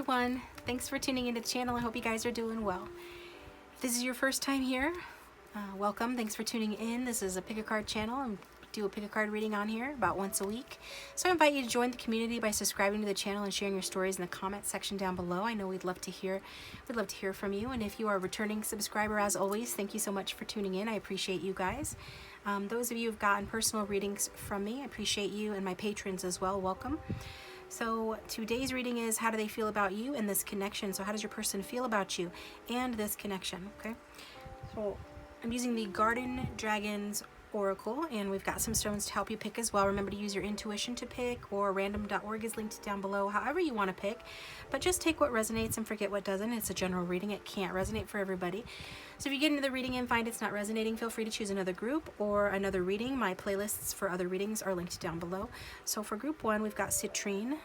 Group 1. Thanks for tuning into the channel. I hope you guys are doing well. If this is your first time here, welcome. Thanks for tuning in. This is a pick a card channel. I do a pick a card reading on here about once a week. So I invite you to join the community by subscribing to the channel and sharing your stories in the comment section down below. I know we'd love to hear from you. And if you are a returning subscriber, as always, thank you so much for tuning in. I appreciate you guys. Those of you who've gotten personal readings from me, I appreciate you, and my patrons as well. Welcome. So today's reading is, how do they feel about you and this connection? So how does your person feel about you and this connection? Okay, so I'm using the Garden Dragons Oracle, and we've got some stones to help you pick as well. Remember to use your intuition to pick, or random.org is linked down below, however you want to pick, but just take what resonates and forget what doesn't. It's a general reading. It can't resonate for everybody. So if you get into the reading and find it's not resonating, feel free to choose another group or another reading. My playlists for other readings are linked down below. So for group 1, we've got Citrine,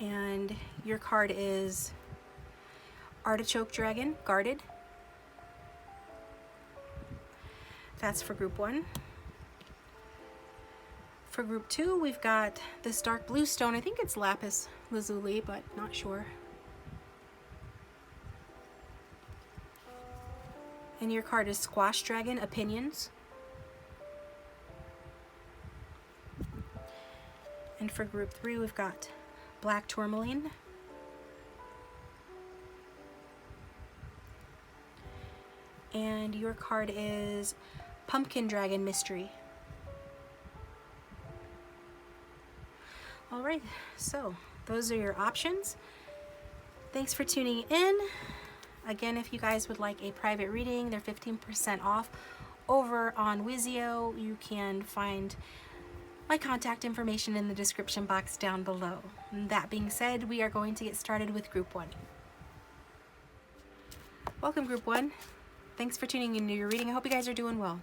and your card is Artichoke Dragon, Guarded. That's for group 1. For group 2, we've got this dark blue stone. I think it's lapis lazuli, but not sure. And your card is Squash Dragon, Opinions. And for group 3, we've got Black Tourmaline. And your card is Pumpkin Dragon, Mystery. All right, so those are your options. Thanks for tuning in. Again, if you guys would like a private reading, they're 15% off over on Wizio. You can find my contact information in the description box down below. That being said, we are going to get started with group 1. Welcome, group 1. Thanks for tuning into your reading. I hope you guys are doing well.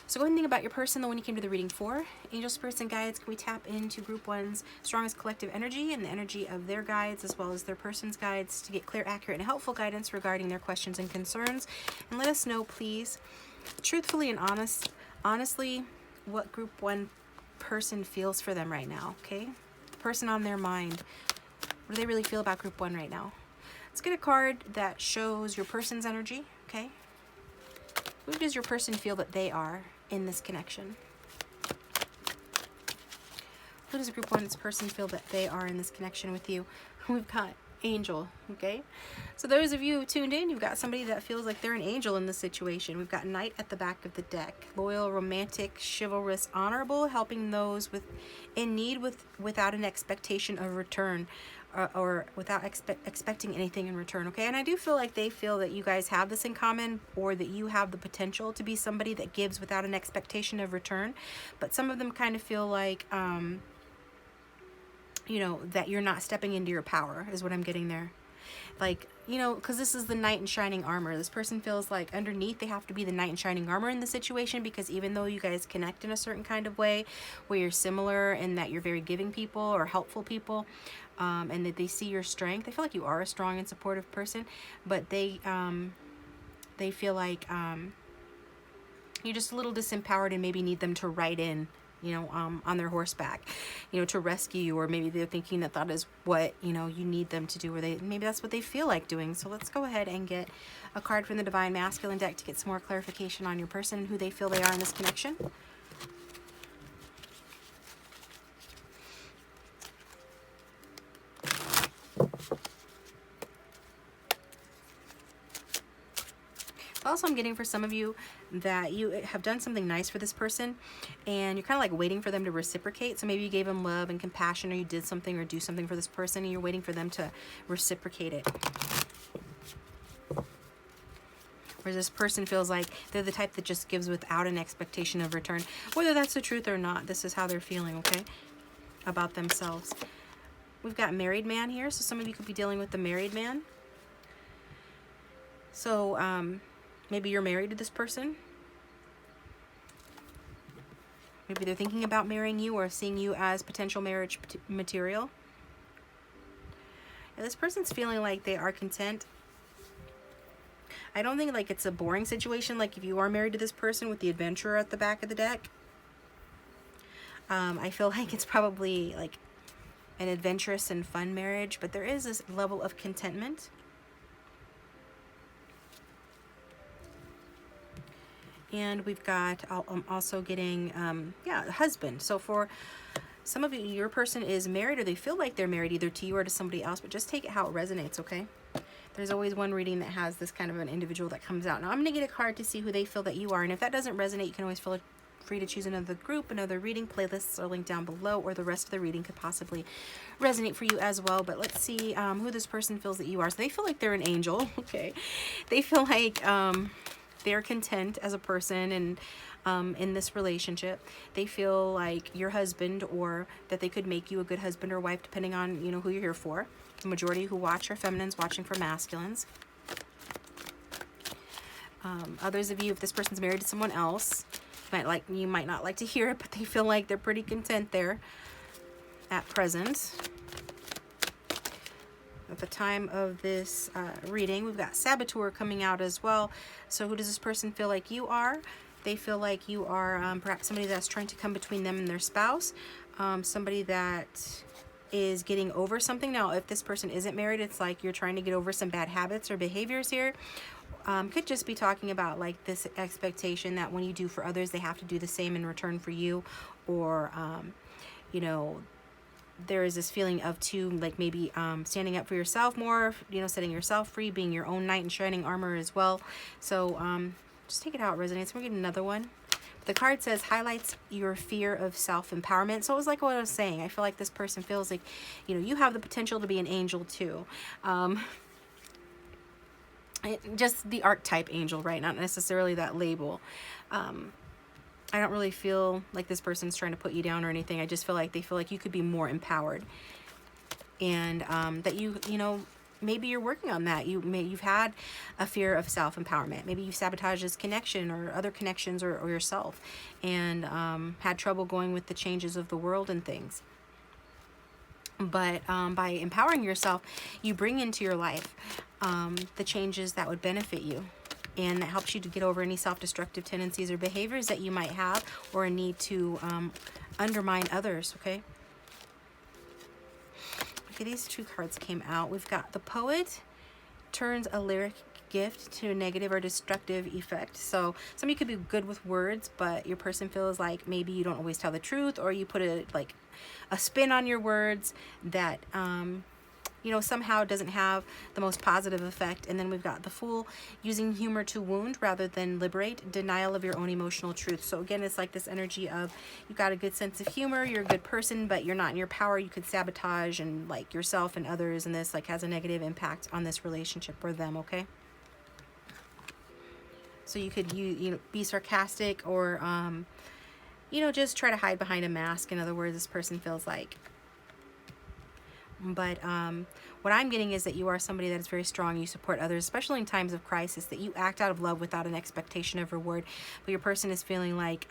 So go ahead and think about your person, the one you came to the reading for. Angel, spirits, and guides, can we tap into group 1's strongest collective energy and the energy of their guides as well as their person's guides to get clear, accurate, and helpful guidance regarding their questions and concerns. And let us know, please, truthfully and honestly, what group 1 person feels for them right now, okay? The person on their mind. What do they really feel about group 1 right now? Let's get a card that shows your person's energy, okay? Who does your person feel that they are in this connection? Who does group 1's person feel that they are in this connection with you? We've got Angel, okay? So those of you who tuned in, you've got somebody that feels like they're an angel in this situation. We've got Knight at the back of the deck. Loyal, romantic, chivalrous, honorable, helping those in need without an expectation of return. Or without expecting anything in return, okay? And I do feel like they feel that you guys have this in common, or that you have the potential to be somebody that gives without an expectation of return. But some of them kind of feel like, you know, that you're not stepping into your power, is what I'm getting there. Like, you know, because this is the knight in shining armor. This person feels like underneath they have to be the knight in shining armor in the situation, because even though you guys connect in a certain kind of way where you're similar in that you're very giving people or helpful people, and that they see your strength, I feel like you are a strong and supportive person, but they feel like you're just a little disempowered and maybe need them to ride in, you know, on their horseback, you know, to rescue you, or maybe they're thinking that is what, you know, you need them to do, or maybe that's what they feel like doing. So let's go ahead and get a card from the Divine Masculine deck to get some more clarification on your person, who they feel they are in this connection. Also, I'm getting for some of you that you have done something nice for this person, and you're kind of like waiting for them to reciprocate. So maybe you gave them love and compassion, or you did something or do something for this person, and you're waiting for them to reciprocate it. Whereas this person feels like they're the type that just gives without an expectation of return. Whether that's the truth or not, this is how they're feeling, okay, about themselves. We've got married man here, so some of you could be dealing with the married man. So, maybe you're married to this person. Maybe they're thinking about marrying you or seeing you as potential marriage material. And this person's feeling like they are content. I don't think like it's a boring situation, like if you are married to this person with the adventurer at the back of the deck. I feel like it's probably like an adventurous and fun marriage, but there is this level of contentment. And we've got, I'm also getting, yeah, husband. So for some of you, your person is married, or they feel like they're married either to you or to somebody else, but just take it how it resonates, okay? There's always one reading that has this kind of an individual that comes out. Now I'm going to get a card to see who they feel that you are. And if that doesn't resonate, you can always feel free to choose another group, another reading. Playlists are linked down below, or the rest of the reading could possibly resonate for you as well. But let's see who this person feels that you are. So they feel like they're an angel, okay? They feel like they're content as a person and in this relationship. They feel like your husband, or that they could make you a good husband or wife depending on, you know, who you're here for. The majority who watch are feminines watching for masculines. Others of you, if this person's married to someone else, you might not like to hear it, but they feel like they're pretty content there at present. At the time of this reading, we've got Saboteur coming out as well. So who does this person feel like you are? They feel like you are perhaps somebody that's trying to come between them and their spouse. Somebody that is getting over something. Now, if this person isn't married, it's like you're trying to get over some bad habits or behaviors here. Could just be talking about like this expectation that when you do for others, they have to do the same in return for you. Or, you know, there is this feeling of like maybe standing up for yourself more, you know, setting yourself free, being your own knight in shining armor as well. So just take it how it resonates. We're getting another one. The card says highlights your fear of self-empowerment. So it was like what I was saying. I feel like this person feels like, you know, you have the potential to be an angel too. Just the archetype angel, right? Not necessarily that label. I don't really feel like this person's trying to put you down or anything. I just feel like they feel like you could be more empowered, and that you know, maybe you're working on that. You've had a fear of self-empowerment. Maybe you've sabotaged this connection or other connections or yourself, and had trouble going with the changes of the world and things. But by empowering yourself, you bring into your life the changes that would benefit you. And that helps you to get over any self-destructive tendencies or behaviors that you might have, or a need to undermine others, okay? Okay, these two cards came out. We've got the Poet turns a lyric gift to a negative or destructive effect. So some of you could be good with words, but your person feels like maybe you don't always tell the truth, or you put a spin on your words that you know, somehow doesn't have the most positive effect. And then we've got the Fool, using humor to wound rather than liberate, denial of your own emotional truth. So again, it's like this energy of you've got a good sense of humor, you're a good person, but you're not in your power. You could sabotage and like yourself and others, and this like has a negative impact on this relationship or them, okay? So you could you know, be sarcastic, or you know, just try to hide behind a mask. In other words, this person feels like. But what I'm getting is that you are somebody that is very strong. You support others, especially in times of crisis, that you act out of love without an expectation of reward. But your person is feeling like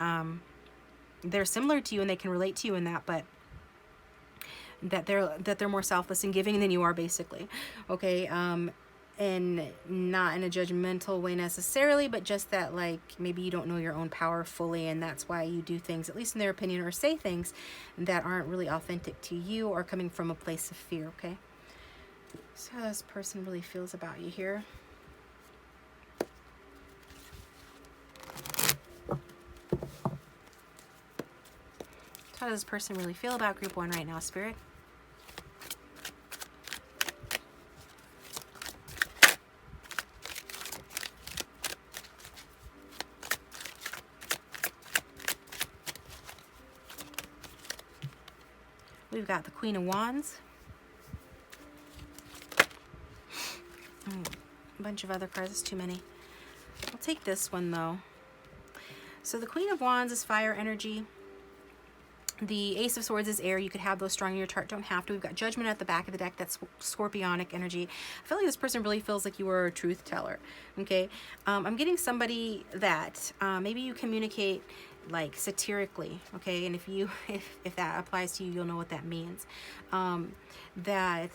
they're similar to you and they can relate to you in that, but that they're more selfless and giving than you are, basically. Okay, and not in a judgmental way necessarily, but just that like maybe you don't know your own power fully, and that's why you do things, at least in their opinion, or say things that aren't really authentic to you or coming from a place of fear, okay? So how this person really feels about you here. How does this person really feel about group one right now, Spirit? We've got the Queen of Wands. A bunch of other cards, it's too many. I'll take this one though. So the Queen of Wands is fire energy. The Ace of Swords is air. You could have those strong in your chart, don't have to. We've got Judgment at the back of the deck. That's scorpionic energy. I feel like this person really feels like you are a truth teller, okay? I'm getting somebody that maybe you communicate like satirically, okay? And if that applies to you, you'll know what that means. That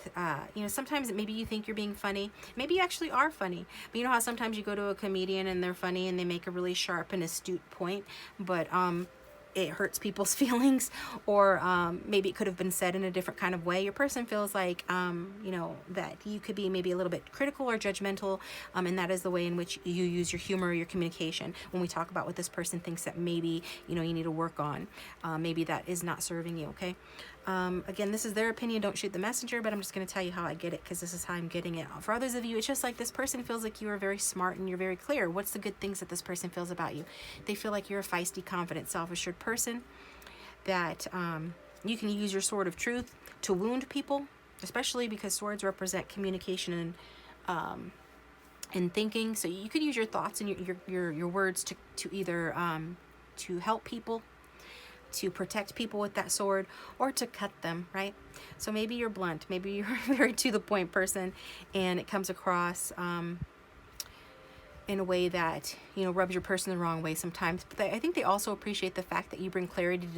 you know, sometimes maybe you think you're being funny. Maybe you actually are funny. But you know how sometimes you go to a comedian and they're funny and they make a really sharp and astute point, but it hurts people's feelings, or maybe it could have been said in a different kind of way. Your person feels like, you know, that you could be maybe a little bit critical or judgmental, and that is the way in which you use your humor or your communication when we talk about what this person thinks that maybe, you know, you need to work on. Maybe that is not serving you, okay? Again, this is their opinion. Don't shoot the messenger, but I'm just going to tell you how I get it, because this is how I'm getting it. For others of you, it's just like this person feels like you are very smart and you're very clear. What's the good things that this person feels about you? They feel like you're a feisty, confident, self-assured person, that you can use your sword of truth to wound people, especially because swords represent communication and thinking. So you could use your thoughts and your words to either to help people, to protect people with that sword, or to cut them, right? So maybe you're blunt, maybe you're a very to the point person, and it comes across in a way that, you know, rubs your person the wrong way sometimes. But I think they also appreciate the fact that you bring clarity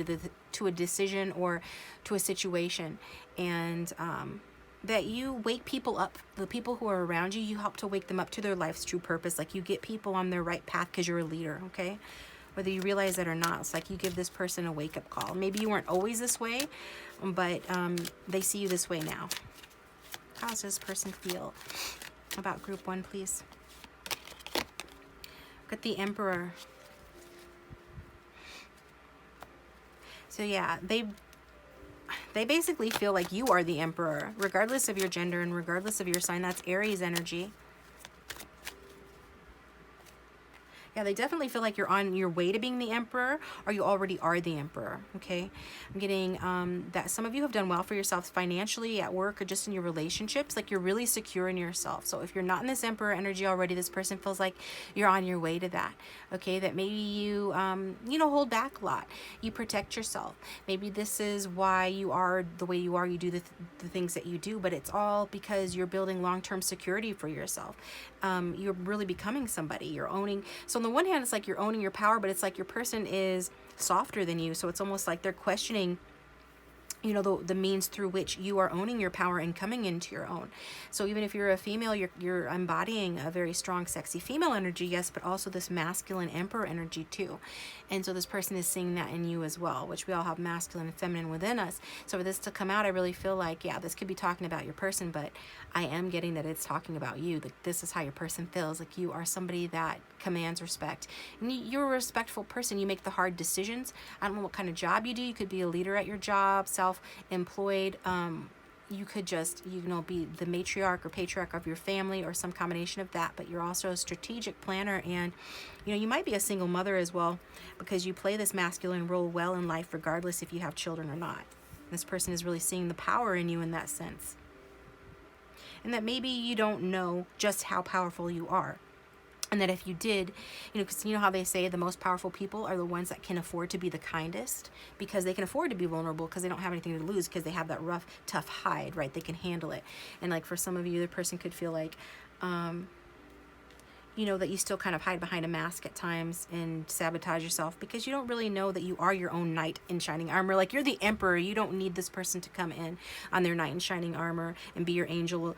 to a decision or to a situation, and that you wake people up. The people who are around you, you help to wake them up to their life's true purpose. Like, you get people on their right path because you're a leader, okay? Whether you realize it or not, it's like you give this person a wake-up call. Maybe you weren't always this way, but they see you this way now. How does this person feel about group 1, please? Got the Emperor. So yeah, they basically feel like you are the Emperor, regardless of your gender and regardless of your sign. That's Aries energy. Yeah, they definitely feel like you're on your way to being the Emperor, or you already are the Emperor, okay? I'm getting that some of you have done well for yourselves financially, at work, or just in your relationships. Like, you're really secure in yourself. So if you're not in this Emperor energy already, this person feels like you're on your way to that, okay? That maybe you, you know, hold back a lot. You protect yourself. Maybe this is why you are the way you are. You do the things that you do, but it's all because you're building long-term security for yourself. You're really becoming somebody. You're owning. So on the one hand, it's like you're owning your power, but it's like your person is softer than you. So it's almost like they're questioning, you know, the means through which you are owning your power and coming into your own. So even if you're a female, you're embodying a very strong, sexy female energy, yes, but also this masculine Emperor energy too. And so this person is seeing that in you as well, which we all have masculine and feminine within us. So for this to come out, I really feel like, yeah, this could be talking about your person, but I am getting that it's talking about you. That this is how your person feels. Like, you are somebody that commands respect. And you're a respectful person. You make the hard decisions. I don't know what kind of job you do. You could be a leader at your job, self-employed. You could just, you know, be the matriarch or patriarch of your family, or some combination of that, but you're also a strategic planner. And, you know, you might be a single mother as well, because you play this masculine role well in life, regardless if you have children or not. This person is really seeing the power in you in that sense. And that maybe you don't know just how powerful you are. And that if you did, you know, because you know how they say the most powerful people are the ones that can afford to be the kindest, because they can afford to be vulnerable, because they don't have anything to lose, because they have that rough, tough hide, right? They can handle it. And like, for some of you, the person could feel like, you know, that you still kind of hide behind a mask at times and sabotage yourself, because you don't really know that you are your own knight in shining armor. Like, you're the Emperor. You don't need this person to come in on their knight in shining armor and be your angel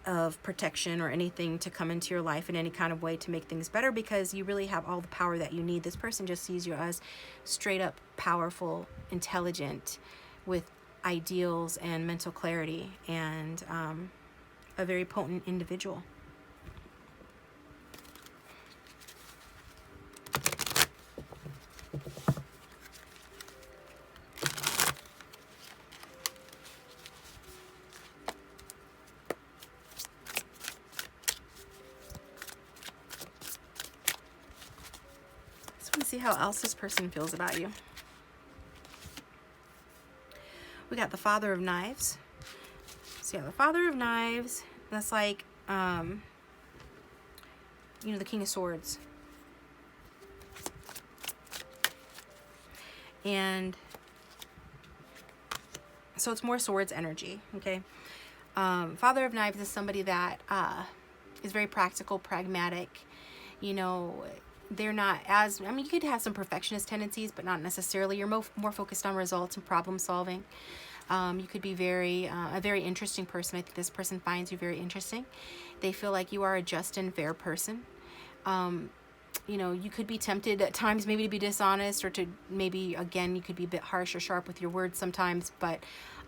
of protection or anything to come into your life in any kind of way to make things better, because you really have all the power that you need. This person just sees you as straight up powerful, intelligent, with ideals and mental clarity, and a very potent individual. See how else this person feels about you. We got the Father of Knives. So yeah, the Father of Knives, that's like, you know, the King of Swords. And so it's more swords energy, okay? Father of Knives is somebody that is very practical, pragmatic, you know. They're not as, I mean, you could have some perfectionist tendencies, but not necessarily. You're more focused on results and problem solving. You could be a very interesting person. I think this person finds you very interesting. They feel like you are a just and fair person. you know, you could be tempted at times maybe to be dishonest, or to maybe, again, you could be a bit harsh or sharp with your words sometimes. But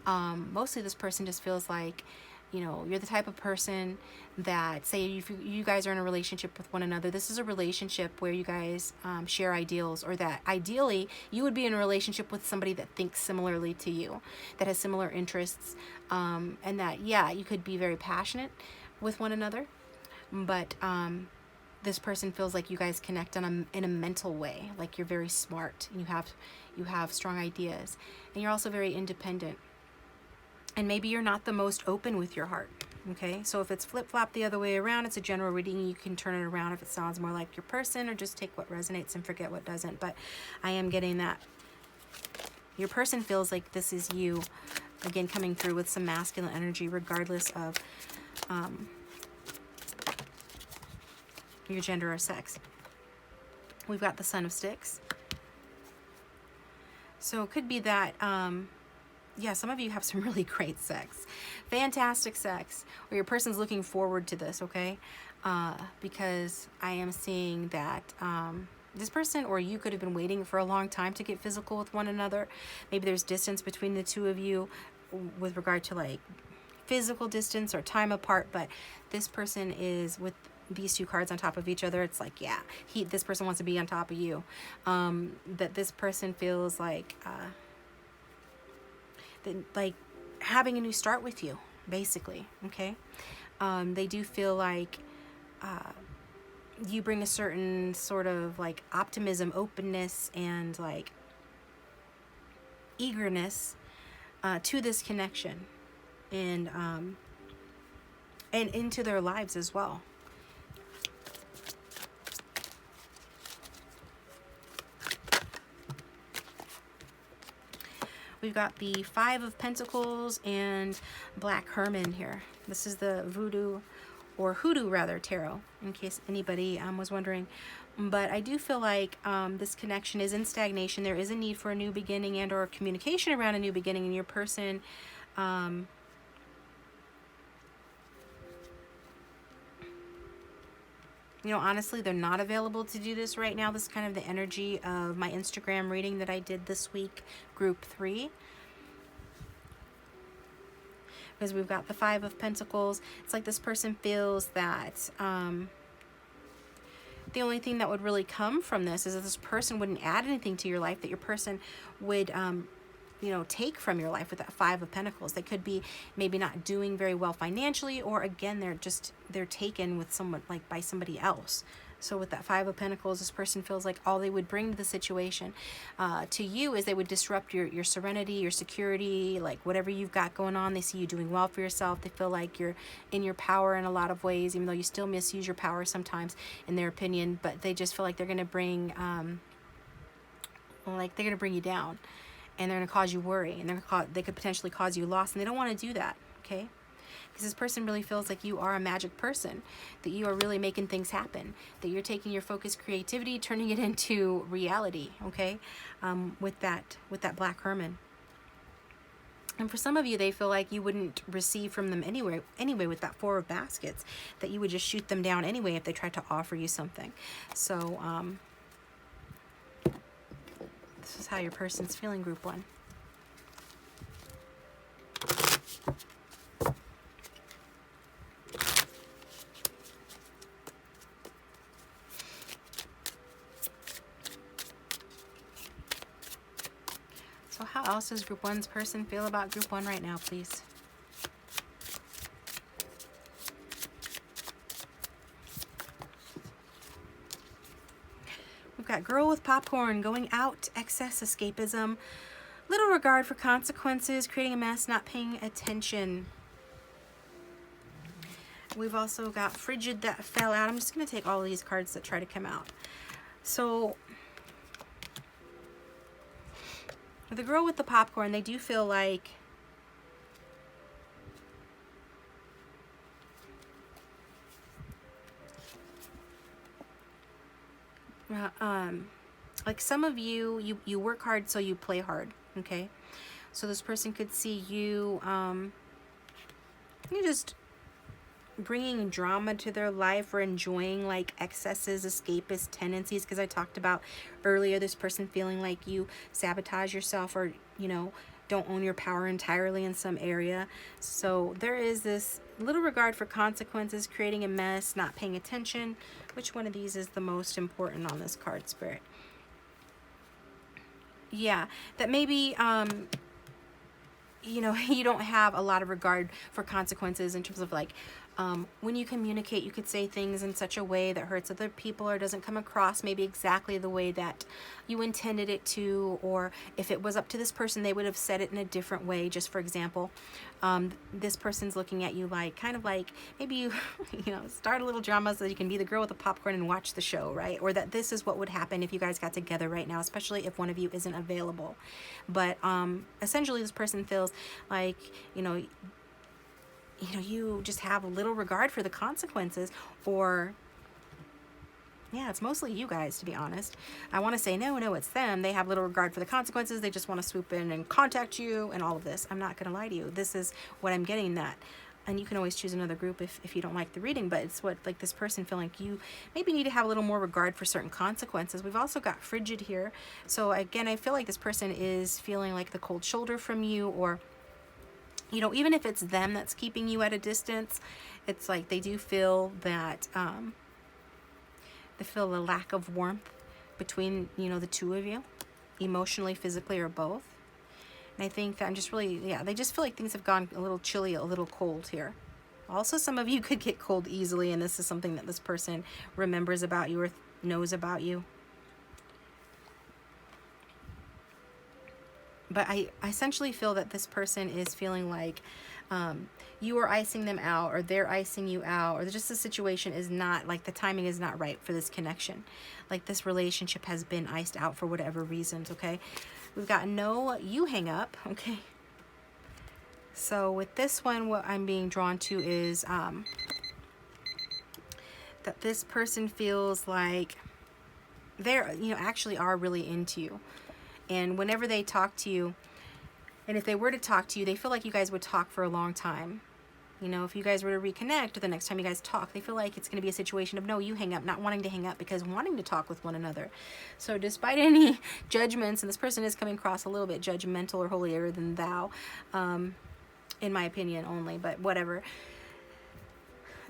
mostly this person just feels like, you know, you're the type of person that, say if you guys are in a relationship with one another, this is a relationship where you guys share ideals, or that ideally you would be in a relationship with somebody that thinks similarly to you, that has similar interests, and that, yeah, you could be very passionate with one another, but this person feels like you guys connect in a mental way, like you're very smart and you have strong ideas, and you're also very independent. And maybe you're not the most open with your heart. Okay, so if it's flip-flop the other way around, it's a general reading. You can turn it around if it sounds more like your person, or just take what resonates and forget what doesn't. But I am getting that your person feels like this is you, again, coming through with some masculine energy, regardless of your gender or sex. We've got the Son of Sticks. So it could be that, yeah, some of you have some really great sex, fantastic sex, or your person's looking forward to this, okay? Because I am seeing that this person or you could have been waiting for a long time to get physical with one another. Maybe there's distance between the two of you with regard to like physical distance or time apart, but this person is with these two cards on top of each other. It's like, yeah, this person wants to be on top of you. That this person feels like like having a new start with you, basically. Okay, they do feel like you bring a certain sort of like optimism, openness, and like eagerness to this connection, and into their lives as well. We've got the Five of Pentacles and Black Hermit here. This is the Voodoo, or Hoodoo rather, tarot, in case anybody was wondering. But I do feel like this connection is in stagnation. There is a need for a new beginning and or communication around a new beginning, and your person you know, honestly, they're not available to do this right now. This is kind of the energy of my Instagram reading that I did this week, group 3. Because we've got the Five of Pentacles. It's like this person feels that the only thing that would really come from this is that this person wouldn't add anything to your life, that your person would you know, take from your life with that Five of Pentacles. They could be maybe not doing very well financially, or again, they're taken with someone, like by somebody else. So with that Five of Pentacles, this person feels like all they would bring to the situation to you is they would disrupt your serenity, your security, like whatever you've got going on. They see you doing well for yourself. They feel like you're in your power in a lot of ways, even though you still misuse your power sometimes in their opinion, but they just feel like they're going to bring you down. And they're going to cause you worry, and they could potentially cause you loss, and they don't want to do that, okay? Because this person really feels like you are a magic person, that you are really making things happen, that you're taking your focused creativity, turning it into reality, okay? With that Black Hermit. And for some of you, they feel like you wouldn't receive from them anyway with that Four of Baskets, that you would just shoot them down anyway if they tried to offer you something. So, this is how your person's feeling, group 1. So how else does group 1's person feel about group 1 right now, please? We've got girl with popcorn, going out, excess, escapism, little regard for consequences, creating a mess, not paying attention. We've also got frigid that fell out. I'm just going to take all of these cards that try to come out. So the girl with the popcorn, they do feel like like some of you work hard, so you play hard, okay? So this person could see you, you just bringing drama to their life or enjoying like excesses, escapist tendencies, because I talked about earlier this person feeling like you sabotage yourself or, you know, don't own your power entirely in some area. So there is this little regard for consequences, creating a mess, not paying attention. Which one of these is the most important on this card, Spirit? Yeah, that maybe you know, you don't have a lot of regard for consequences in terms of like, when you communicate, you could say things in such a way that hurts other people or doesn't come across maybe exactly the way that you intended it to, or if it was up to this person, they would have said it in a different way. Just for example, this person's looking at you like, kind of like, maybe you, you know, start a little drama so that you can be the girl with the popcorn and watch the show, right? Or that this is what would happen if you guys got together right now, especially if one of you isn't available. But essentially this person feels like, you just have a little regard for the consequences, or yeah, it's mostly you guys, to be honest. I want to say no, it's them. They have little regard for the consequences. They just want to swoop in and contact you and all of this. I'm not going to lie to you. This is what I'm getting that. And you can always choose another group if you don't like the reading, but it's what, like, this person feeling like you maybe need to have a little more regard for certain consequences. We've also got frigid here. So again, I feel like this person is feeling like the cold shoulder from you, or even if it's them that's keeping you at a distance, it's like they do feel that, they feel the lack of warmth between, the two of you, emotionally, physically, or both. And I think that I'm just really, they just feel like things have gone a little chilly, a little cold here. Also, some of you could get cold easily, and this is something that this person remembers about you or knows about you. But I essentially feel that this person is feeling like you are icing them out, or they're icing you out, or just the situation is not, like, the timing is not right for this connection. Like, this relationship has been iced out for whatever reasons, okay? We've got no, you hang up, okay? So with this one, what I'm being drawn to is that this person feels like they're, actually are really into you. And whenever they talk to you, and if they were to talk to you, they feel like you guys would talk for a long time. If you guys were to reconnect, or the next time you guys talk, they feel like it's going to be a situation of, no, you hang up, not wanting to hang up, because wanting to talk with one another. So despite any judgments, and this person is coming across a little bit judgmental or holier than thou, in my opinion only, but whatever.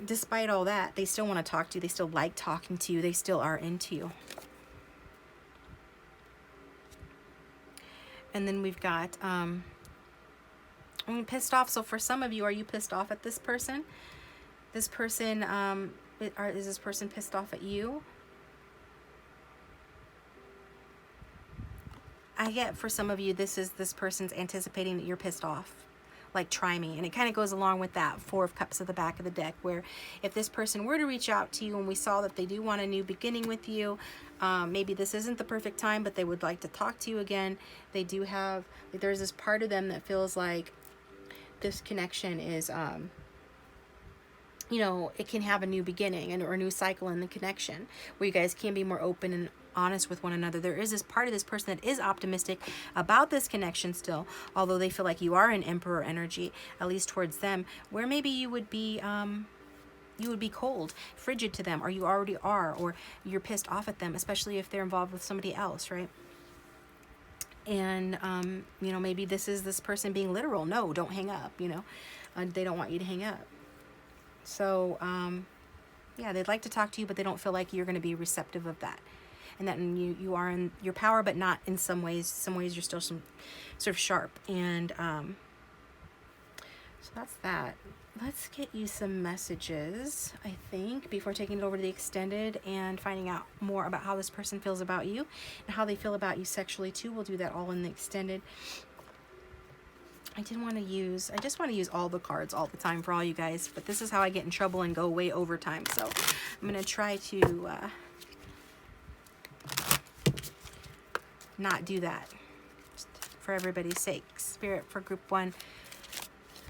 Despite all that, they still want to talk to you. They still like talking to you. They still are into you. And then we've got, I'm pissed off. So for some of you, are you pissed off at this person? This person, is this person pissed off at you? I get for some of you, this person's anticipating that you're pissed off. Like, try me. And it kind of goes along with that Four of Cups at the back of the deck, where if this person were to reach out to you and we saw that they do want a new beginning with you, maybe this isn't the perfect time, but they would like to talk to you again. They do have, there's this part of them that feels like this connection is, it can have a new beginning or a new cycle in the connection where you guys can be more open and honest with one another. There is this part of this person that is optimistic about this connection still, although they feel like you are in Emperor energy, at least towards them, where maybe you would be cold, frigid to them, or you already are, or you're pissed off at them, especially if they're involved with somebody else, right? And maybe this is this person being literal. No, don't hang up. They don't want you to hang up. So they'd like to talk to you, but they don't feel like you're going to be receptive of that. And that you are in your power, but not in some ways. Some ways you're still some sort of sharp. And so that's that. Let's get you some messages, I think, before taking it over to the extended and finding out more about how this person feels about you and how they feel about you sexually too. We'll do that all in the extended. I just want to use all the cards all the time for all you guys, but this is how I get in trouble and go way over time. So I'm going to try to not do that, just for everybody's sake. Spirit, for group one,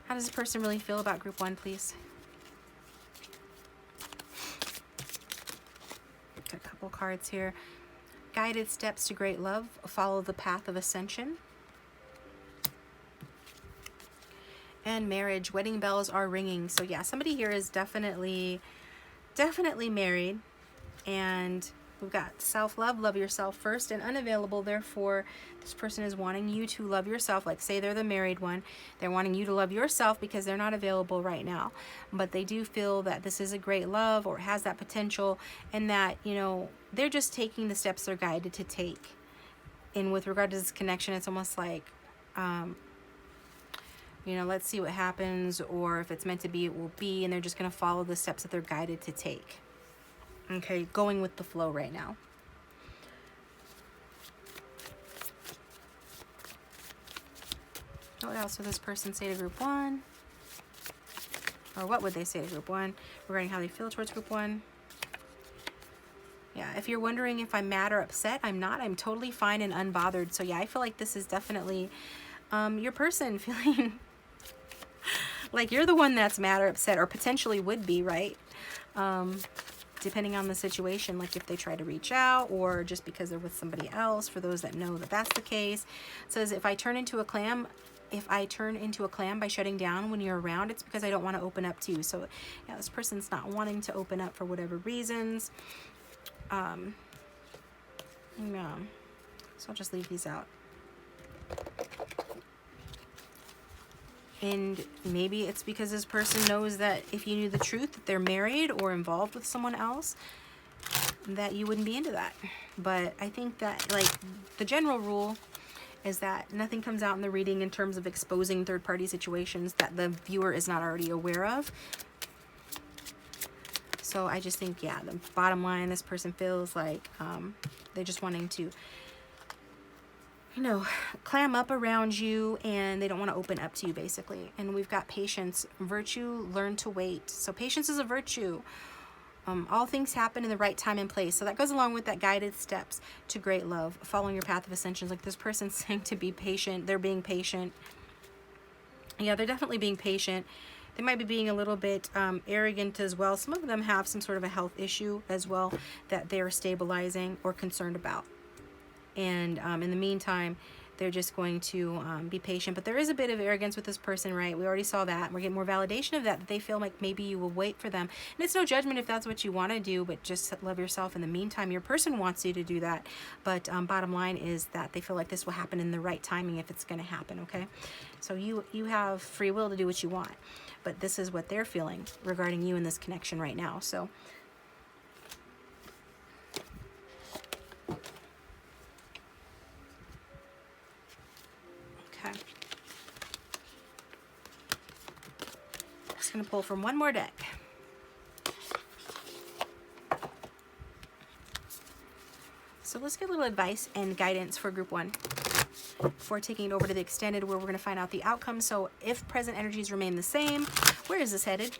how does this person really feel about group one, please? Got a couple cards here. Guided steps to great love. Follow the path of ascension. And marriage, wedding bells are ringing. So yeah, somebody here is definitely married. And we've got self-love, love yourself first, and unavailable. Therefore, this person is wanting you to love yourself. Like, say they're the married one. They're wanting you to love yourself because they're not available right now. But they do feel that this is a great love, or has that potential, and that, you know, they're just taking the steps they're guided to take. And with regard to this connection, it's almost like, you know, let's see what happens, or if it's meant to be, it will be, and they're just going to follow the steps that they're guided to take. Okay, going with the flow right now. What else would this person say to group 1? Or what would they say to group 1 regarding how they feel towards group 1? Yeah, if you're wondering if I'm mad or upset, I'm not. I'm totally fine and unbothered. So yeah, I feel like this is definitely your person feeling like you're the one that's mad or upset, or potentially would be, right? Depending on the situation, like if they try to reach out, or just because they're with somebody else, for those that know that that's the case. It says, if I turn into a clam by shutting down when you're around, it's because I don't want to open up to you. So yeah, this person's not wanting to open up for whatever reasons. Yeah. So I'll just leave these out. And maybe it's because this person knows that if you knew the truth, that they're married or involved with someone else, that you wouldn't be into that. But I think that, like, the general rule is that nothing comes out in the reading in terms of exposing third-party situations that the viewer is not already aware of. So I just think, yeah, the bottom line, this person feels like they're just wanting to, you know, clam up around you, and they don't want to open up to you, basically. And we've got patience, virtue, learn to wait. So patience is a virtue. All things happen in the right time and place. So that goes along with that guided steps to great love, following your path of ascension. Like this person's saying to be patient. They're being patient. Yeah, they're definitely being patient. They might be being a little bit arrogant as well. Some of them have some sort of a health issue as well that they're stabilizing or concerned about. And in the meantime, they're just going to be patient. But there is a bit of arrogance with this person, right? We already saw that. We're getting more validation of that they feel like maybe you will wait for them. And it's no judgment if that's what you want to do, but just love yourself in the meantime. Your person wants you to do that. But bottom line is that they feel like this will happen in the right timing if it's going to happen, okay? So you have free will to do what you want. But this is what they're feeling regarding you in this connection right now. So going to pull from one more deck. So let's get a little advice and guidance for group 1 before taking it over to the extended, where we're going to find out the outcome. So if present energies remain the same, where is this headed?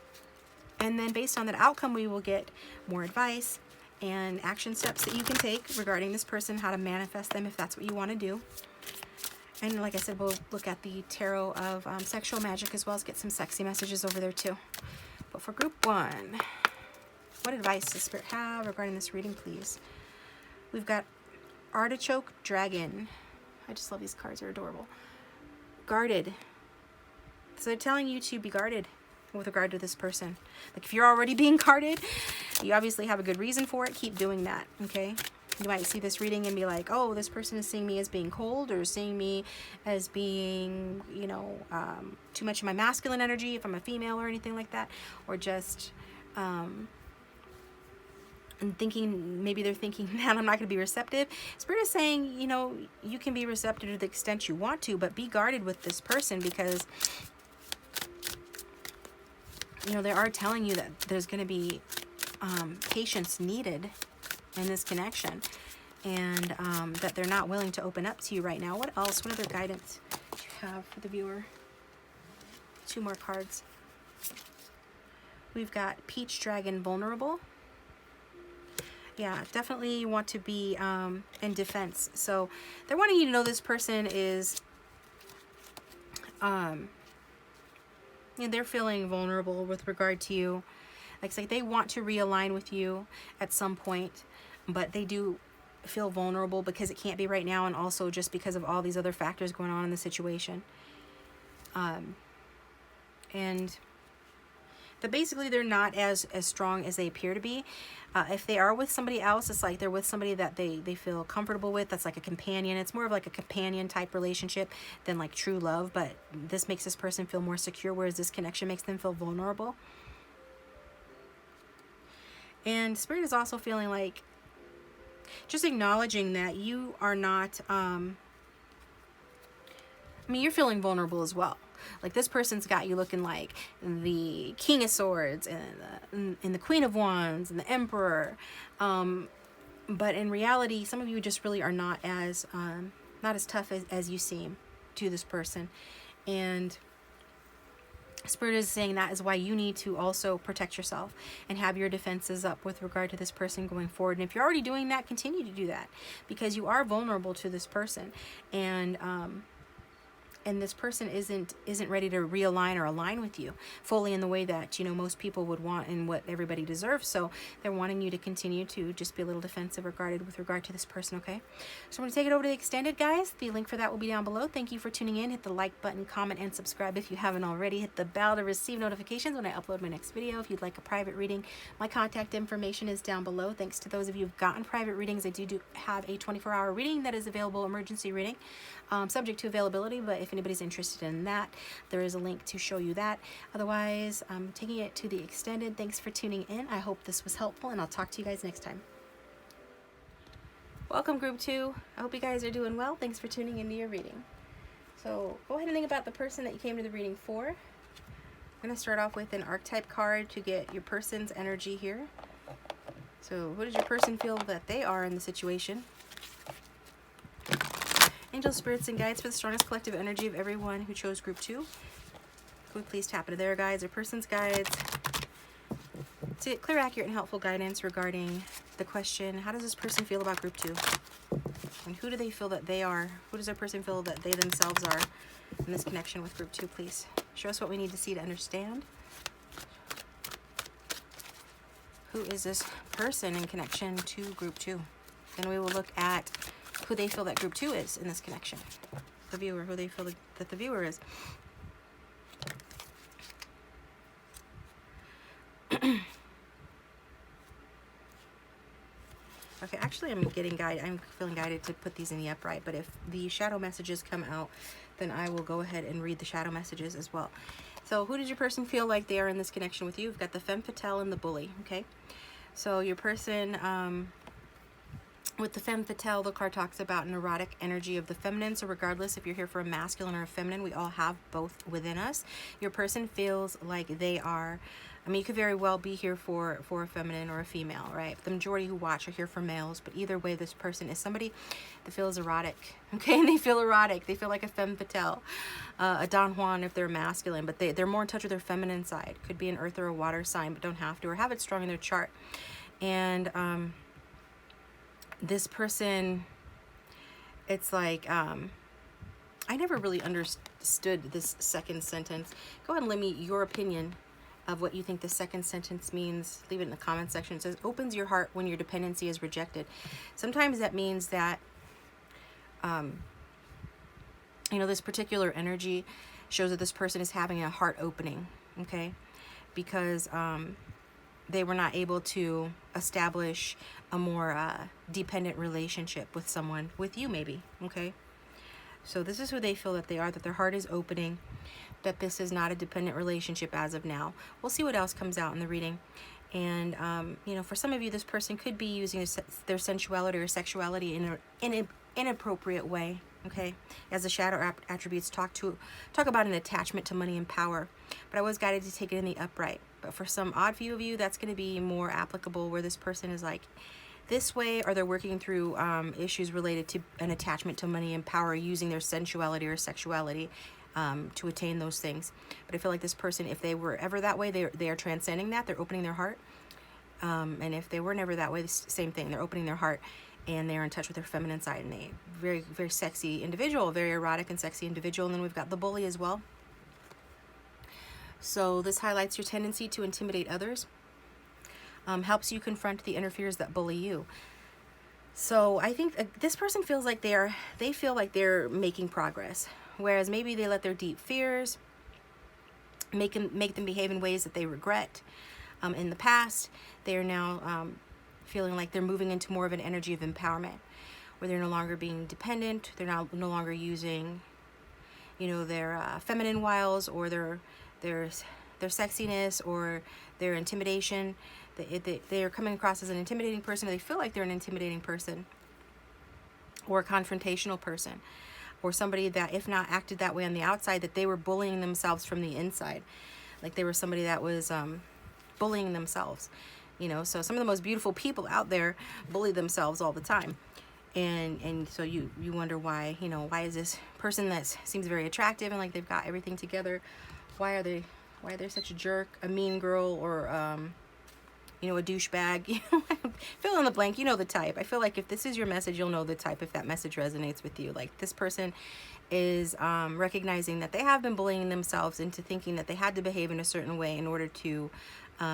And then based on that outcome, we will get more advice and action steps that you can take regarding this person, how to manifest them if that's what you want to do. And like I said, we'll look at the tarot of sexual magic as well as get some sexy messages over there too. But for group 1, what advice does Spirit have regarding this reading, please? We've got Artichoke Dragon. I just love these cards. They're adorable. Guarded. So they're telling you to be guarded with regard to this person. Like if you're already being guarded, you obviously have a good reason for it. Keep doing that, okay? You might see this reading and be like, oh, this person is seeing me as being cold, or seeing me as being, you know, too much of my masculine energy if I'm a female or anything like that. Or just and thinking, maybe they're thinking that I'm not going to be receptive. Spirit is saying, you know, you can be receptive to the extent you want to, but be guarded with this person because, you know, they are telling you that there's going to be patience needed in this connection, and that they're not willing to open up to you right now. What else? What other guidance do you have for the viewer? 2 more cards. We've got Peach Dragon Vulnerable. Yeah, definitely you want to be in defense. So they're wanting you to know this person is, you know, they're feeling vulnerable with regard to you. Like, say they want to realign with you at some point, but they do feel vulnerable because it can't be right now, and also just because of all these other factors going on in the situation. and that basically they're not as strong as they appear to be. If they are with somebody else, it's like they're with somebody that they feel comfortable with. That's like a companion. It's more of like a companion type relationship than like true love. But this makes this person feel more secure, whereas this connection makes them feel vulnerable. And Spirit is also feeling like just acknowledging that you are not, I mean, you're feeling vulnerable as well. Like this person's got you looking like the King of Swords and the Queen of Wands and the Emperor. But in reality, some of you just really are not as tough as you seem to this person. And Spirit is saying that is why you need to also protect yourself and have your defenses up with regard to this person going forward. And if you're already doing that, continue to do that, because you are vulnerable to this person. And this person isn't ready to realign or align with you fully in the way that, you know, most people would want and what everybody deserves. So they're wanting you to continue to just be a little defensive with regard to this person, okay? So I'm going to take it over to the extended, guys. The link for that will be down below. Thank you for tuning in. Hit the like button, comment, and subscribe if you haven't already. Hit the bell to receive notifications when I upload my next video. If you'd like a private reading, my contact information is down below. Thanks to those of you who've gotten private readings. I do have a 24-hour reading that is available, emergency reading, subject to availability, but if anybody's interested in that, there is a link to show you that. Otherwise, I'm taking it to the extended. Thanks for tuning in. I hope this was helpful, and I'll talk to you guys next time. Welcome, group 2. I hope you guys are doing well. Thanks for tuning into your reading. So go ahead and think about the person that you came to the reading for. I'm going to start off with an archetype card to get your person's energy here. So what does your person feel that they are in the situation? Angels, spirits, and guides for the strongest collective energy of everyone who chose group 2. Could we please tap into their guides or person's guides to get clear, accurate, and helpful guidance regarding the question, how does this person feel about group 2? And who do they feel that they are? Who does their person feel that they themselves are in this connection with group 2, please? Show us what we need to see to understand. Who is this person in connection to group 2? Then we will look at who they feel that group 2 is in this connection. The viewer, who they feel that the viewer is. Okay, actually I'm feeling guided to put these in the upright, but if the shadow messages come out, then I will go ahead and read the shadow messages as well. So who does your person feel like they are in this connection with you? You've got the femme fatale and the bully, okay? So your person, with the femme fatale, the card talks about an erotic energy of the feminine. So regardless if you're here for a masculine or a feminine, we all have both within us. Your person feels like they are, I mean, you could very well be here for a feminine or a female, right? The majority who watch are here for males, but either way, this person is somebody that feels erotic, okay? And they feel erotic. They feel like a femme fatale, a Don Juan if they're masculine, but they're more in touch with their feminine side. Could be an earth or a water sign, but don't have to, or have it strong in their chart. And, this person, it's like, I never really understood this second sentence. Go ahead and let me your opinion of what you think the second sentence means. Leave it in the comment section. It says, opens your heart when your dependency is rejected. Sometimes that means that, you know, this particular energy shows that this person is having a heart opening, okay? Because, they were not able to establish a more dependent relationship with someone, with you maybe, okay? So this is who they feel that they are, that their heart is opening, that this is not a dependent relationship as of now. We'll see what else comes out in the reading. And, you know, for some of you, this person could be using their sensuality or sexuality in an inappropriate way, okay? As the shadow attributes talk about an attachment to money and power. But I was guided to take it in the upright. But for some odd view of you, that's going to be more applicable, where this person is like this way, or they're working through issues related to an attachment to money and power, using their sensuality or sexuality to attain those things. But I feel like this person, if they were ever that way, they are transcending that. They're opening their heart. And if they were never that way, the same thing. They're opening their heart, and they're in touch with their feminine side, and they very, very sexy individual, very erotic and sexy individual. And then we've got the bully as well. So this highlights your tendency to intimidate others, helps you confront the interferers that bully you. So I think this person feels like they feel like they're making progress, whereas maybe they let their deep fears make them behave in ways that they regret. In the past, they are now feeling like they're moving into more of an energy of empowerment, where they're no longer being dependent. They're no longer using, you know, their feminine wiles or their sexiness or their intimidation. They are coming across as an intimidating person, or they feel like they're an intimidating person, or a confrontational person, or somebody that, if not acted that way on the outside, that they were bullying themselves from the inside. Like they were somebody that was bullying themselves. You know, so some of the most beautiful people out there bully themselves all the time. And so you wonder why, you know, why is this person that seems very attractive and like they've got everything together, why are they such a jerk, a mean girl, or you know, a douchebag? You know, fill in the blank. You know the type. I feel like if this is your message, you'll know the type if that message resonates with you. Like this person is recognizing that they have been bullying themselves into thinking that they had to behave in a certain way in order to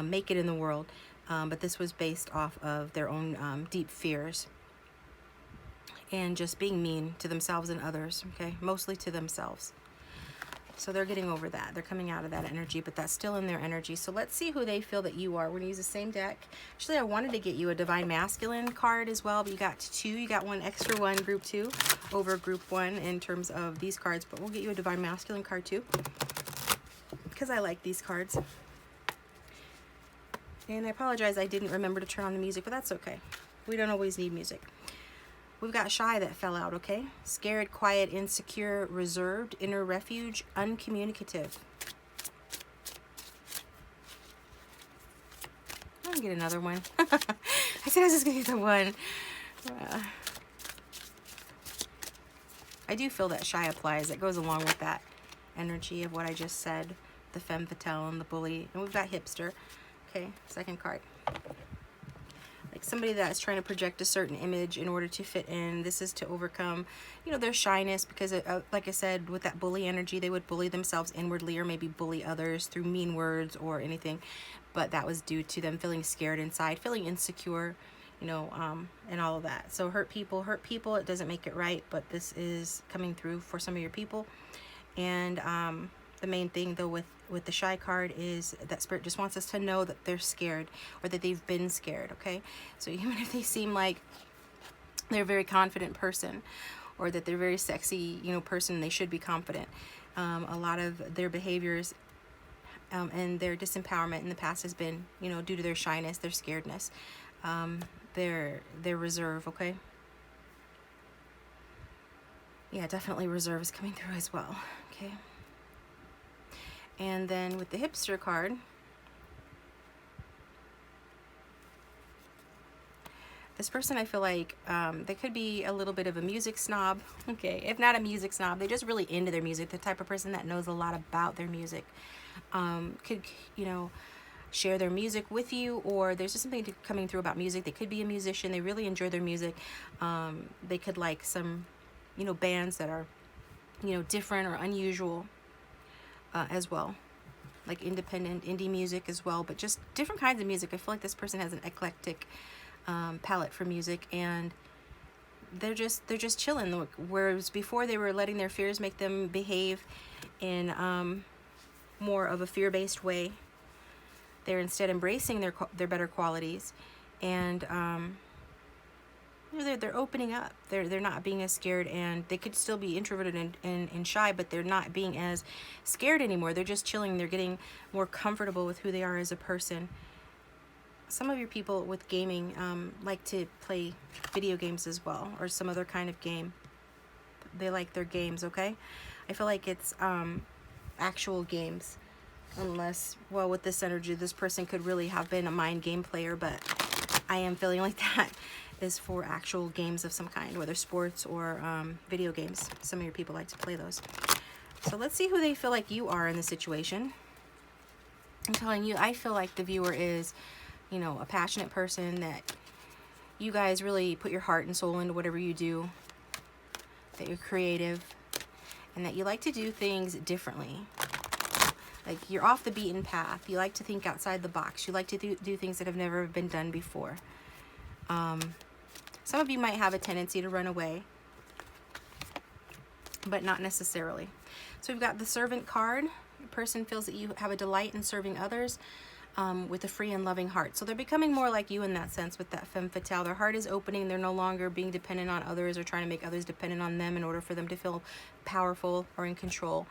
make it in the world. But this was based off of their own deep fears and just being mean to themselves and others, okay? Mostly to themselves. So they're getting over that. They're coming out of that energy, but that's still in their energy. So let's see who they feel that you are. We're going to use the same deck. Actually, I wanted to get you a Divine Masculine card as well, but you got two. You got one extra one, group 2, over group 1 in terms of these cards, but we'll get you a Divine Masculine card too, because I like these cards. And I apologize, I didn't remember to turn on the music, but that's okay. We don't always need music. We've got shy that fell out, okay? Scared, quiet, insecure, reserved, inner refuge, uncommunicative. I'm gonna get another one. I said I was just gonna get the one. I do feel that shy applies. It goes along with that energy of what I just said. The femme fatale and the bully. And we've got hipster. Okay, second card. Like somebody that is trying to project a certain image in order to fit in. This is to overcome, you know, their shyness, because like I said, with that bully energy, they would bully themselves inwardly or maybe bully others through mean words or anything. But that was due to them feeling scared inside, feeling insecure, you know, and all of that. So hurt people, it doesn't make it right, but this is coming through for some of your people. And the main thing though with the shy card is that Spirit just wants us to know that they're scared, or that they've been scared, okay? So even if they seem like they're a very confident person, or that they're a very sexy, you know, person, they should be confident. A lot of their behaviors and their disempowerment in the past has been, you know, due to their shyness, their scaredness, their reserve, okay? Yeah, definitely reserve is coming through as well, okay? And then with the hipster card, this person, I feel like they could be a little bit of a music snob, okay? If not a music snob, they're just really into their music, the type of person that knows a lot about their music. Could, you know, share their music with you, or there's just something coming through about music. They could be a musician. They really enjoy their music. They could like some, you know, bands that are, you know, different or unusual. As well, like independent indie music as well, but just different kinds of music. I feel like this person has an eclectic palette for music, and they're just chilling. Whereas before they were letting their fears make them behave in more of a fear-based way, they're instead embracing their better qualities, and you know, they're opening up. They're not being as scared, and they could still be introverted and shy, but they're not being as scared anymore. They're just chilling. They're getting more comfortable with who they are as a person. Some of your people with gaming like to play video games as well, or some other kind of game. They like their games, okay? I feel like it's actual games, unless, well, with this energy, this person could really have been a mind game player, but I am feeling like that is for actual games of some kind, whether sports or video games. Some of your people like to play those. So let's see who they feel like you are in the situation. I'm telling you, I feel like the viewer is, you know, a passionate person, that you guys really put your heart and soul into whatever you do, that you're creative, and that you like to do things differently. Like you're off the beaten path. You like to think outside the box. You like to do things that have never been done before. Some of you might have a tendency to run away, but not necessarily. So we've got the Servant card. person feels that you have a delight in serving others with a free and loving heart. So they're becoming more like you in that sense with that femme fatale. Their heart is opening. They're no longer being dependent on others or trying to make others dependent on them in order for them to feel powerful or in control.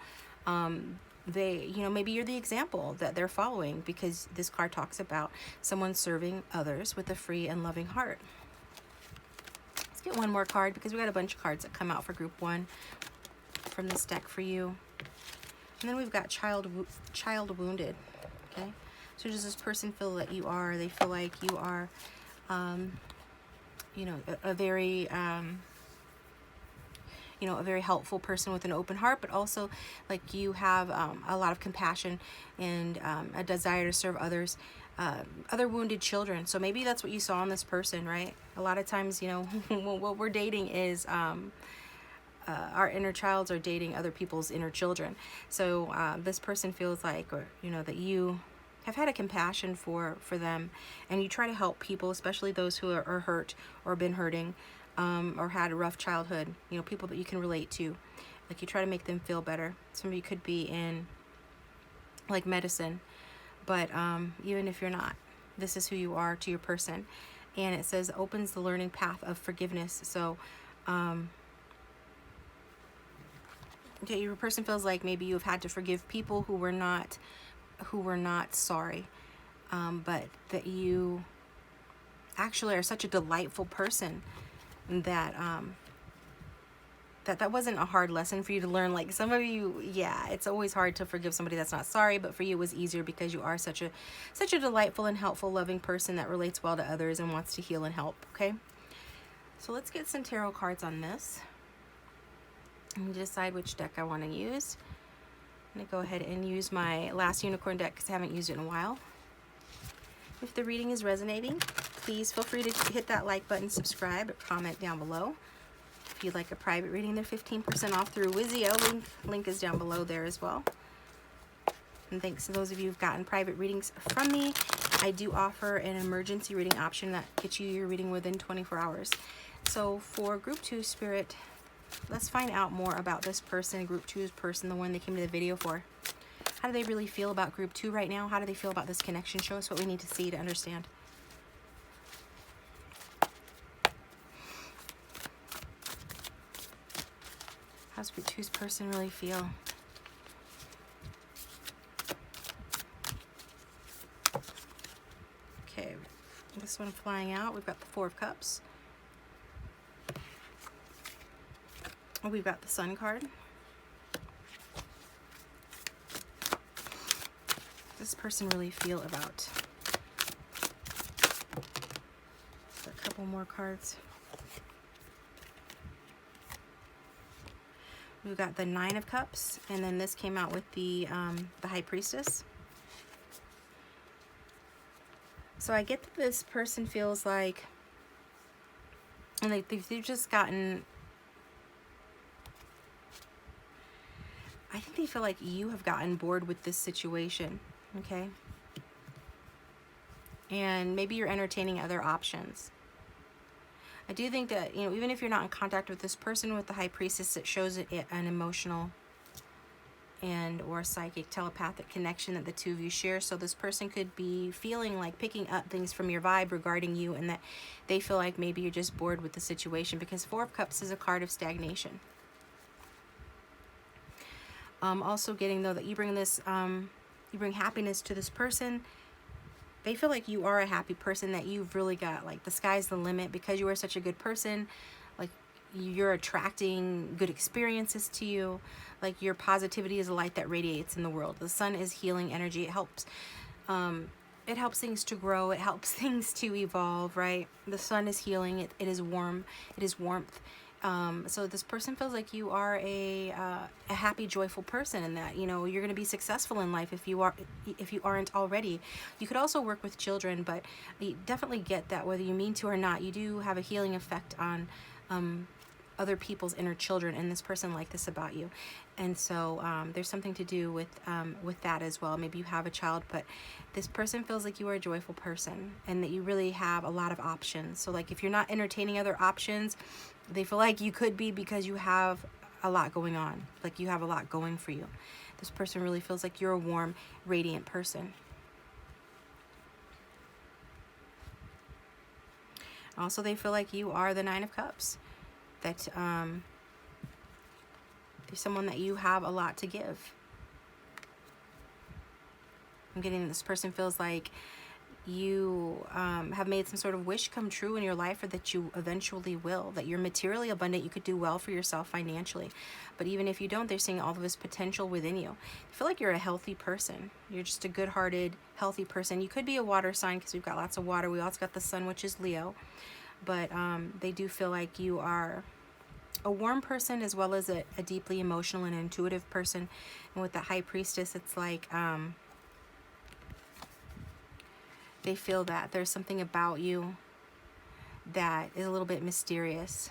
They, you know, maybe you're the example that they're following, because this card talks about someone serving others with a free and loving heart. Let's get one more card, because we got a bunch of cards that come out for group 1 from this deck for you. And then we've got child wounded. Okay, so does this person feel that you are? They feel like you are, you know, a very you know, a very helpful person with an open heart, but also like you have a lot of compassion and a desire to serve others, other wounded children. So maybe that's what you saw in this person, right? A lot of times, you know, what we're dating is our inner childs are dating other people's inner children. So this person feels like, or you know, that you have had a compassion for them, and you try to help people, especially those who are hurt or been hurting, or had a rough childhood, you know, people that you can relate to. Like you try to make them feel better. Some of you could be in like medicine, but even if you're not, this is who you are to your person. And it says opens the learning path of forgiveness. So okay, your person feels like maybe you've had to forgive people who were not sorry, but that you actually are such a delightful person that that wasn't a hard lesson for you to learn. Like some of you, yeah, it's always hard to forgive somebody that's not sorry, but for you it was easier because you are such a delightful and helpful, loving person that relates well to others and wants to heal and help. Okay, so let's get some tarot cards on this. Let me decide which deck I want to use. I'm going to go ahead and use my last unicorn deck because I haven't used it in a while. If the reading is resonating, please feel free to hit that like button, subscribe, or comment down below. If you'd like a private reading, they're 15% off through Wizio. Link is down below there as well. And thanks to those of you who've gotten private readings from me. I do offer an emergency reading option that gets you your reading within 24 hours. So for Group 2 Spirit, let's find out more about this person, Group 2's person, the one they came to the video for. How do they really feel about Group 2 right now? How do they feel about this connection? Show us what we need to see to understand. How's Group 2's person really feel? Okay, this one flying out, we've got the Four of Cups. Oh, we've got the Sun card. This person really feel about? A couple more cards. We've got the Nine of Cups, and then this came out with the High Priestess. So I get that this person feels like, and they've just gotten, I think they feel like you have gotten bored with this situation, okay? And maybe you're entertaining other options. I do think that, you know, even if you're not in contact with this person with the High Priestess, it shows an emotional and or psychic telepathic connection that the two of you share. So this person could be feeling like picking up things from your vibe regarding you, and that they feel like maybe you're just bored with the situation, because Four of Cups is a card of stagnation. Also getting though that you bring this, you bring happiness to this person. They feel like you are a happy person, that you've really got, like, the sky's the limit because you are such a good person. Like, you're attracting good experiences to you. Like, your positivity is a light that radiates in the world. The sun is healing energy. It helps things to grow. It helps things to evolve, right? The sun is healing. It is warm. It is warmth. So this person feels like you are a happy, joyful person, and that, you know, you're going to be successful in life if you aren't already. You could also work with children, but you definitely get that whether you mean to or not, you do have a healing effect on other people's inner children, and this person like this about you. And so there's something to do with that as well. Maybe you have a child, but this person feels like you are a joyful person and that you really have a lot of options. So like if you're not entertaining other options, they feel like you could be, because you have a lot going on. Like you have a lot going for you. This person really feels like you're a warm, radiant person. Also, they feel like you are the Nine of Cups. That there's someone that you have a lot to give. I'm getting this person feels like you have made some sort of wish come true in your life, or that you eventually will, that you're materially abundant, you could do well for yourself financially. But even if you don't, they're seeing all of this potential within you. I feel like you're a healthy person. You're just a good-hearted, healthy person. You could be a water sign because we've got lots of water. We also got the sun, which is Leo. But they do feel like you are a warm person as well as a deeply emotional and intuitive person. And with the High Priestess, it's like they feel that there's something about you that is a little bit mysterious.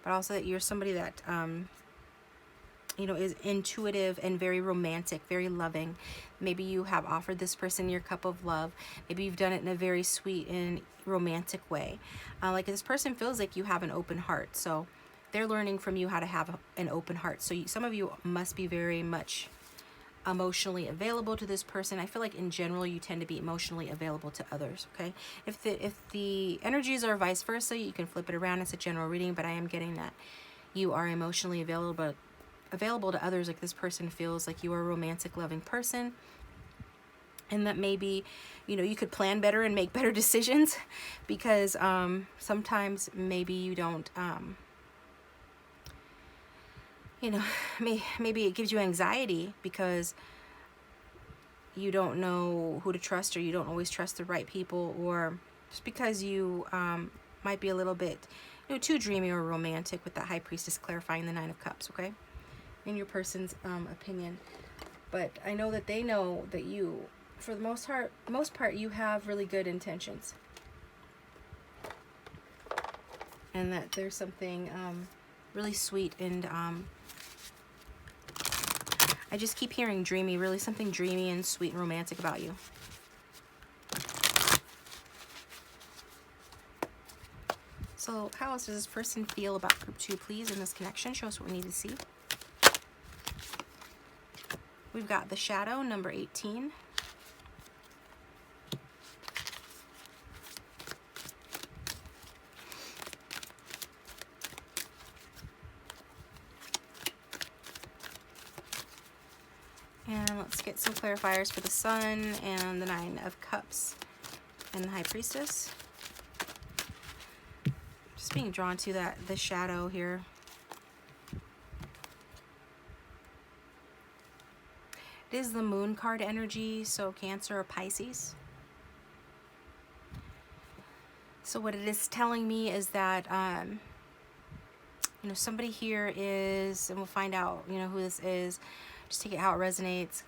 But also that you're somebody that, you know, is intuitive and very romantic, very loving. Maybe you have offered this person your cup of love. Maybe you've done it in a very sweet and romantic way. Like this person feels like you have an open heart. So they're learning from you how to have an open heart. So some of you must be very much emotionally available to this person. I feel like in general you tend to be emotionally available to others. Okay, if the energies are vice versa, you can flip it around. It's a general reading, but I am getting that you are emotionally available to others. Like this person feels like you are a romantic, loving person, and that maybe, you know, you could plan better and make better decisions, because sometimes maybe you don't you know, maybe it gives you anxiety because you don't know who to trust, or you don't always trust the right people, or just because you might be a little bit, you know, too dreamy or romantic, with the High Priestess clarifying the Nine of Cups, okay? In your person's opinion. But I know that they know that you, for the most part, you have really good intentions. And that there's something really sweet and I just keep hearing dreamy, really something dreamy and sweet and romantic about you. So how else does this person feel about group 2, please, in this connection? Show us what we need to see. We've got the Shadow, number 18. And let's get some clarifiers for the Sun and the Nine of Cups and the High Priestess. Just being drawn to the Shadow here. It is the Moon card energy, so Cancer or Pisces. So what it is telling me is that, you know, somebody here is, and we'll find out, you know, who this is. Just take it how it resonates.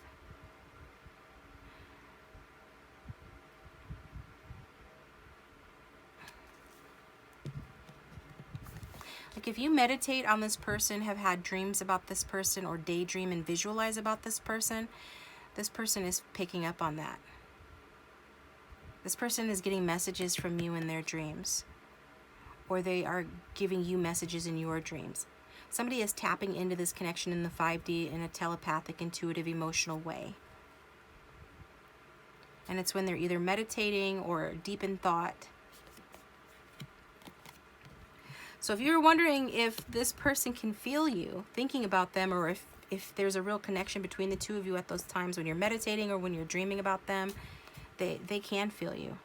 Like if you meditate on this person, have had dreams about this person, or daydream and visualize about this person is picking up on that. This person is getting messages from you in their dreams, or they are giving you messages in your dreams. Somebody is tapping into this connection in the 5D in a telepathic, intuitive, emotional way. And it's when they're either meditating or deep in thought. So if you're wondering if this person can feel you thinking about them, or if there's a real connection between the two of you at those times when you're meditating or when you're dreaming about them, they can feel you.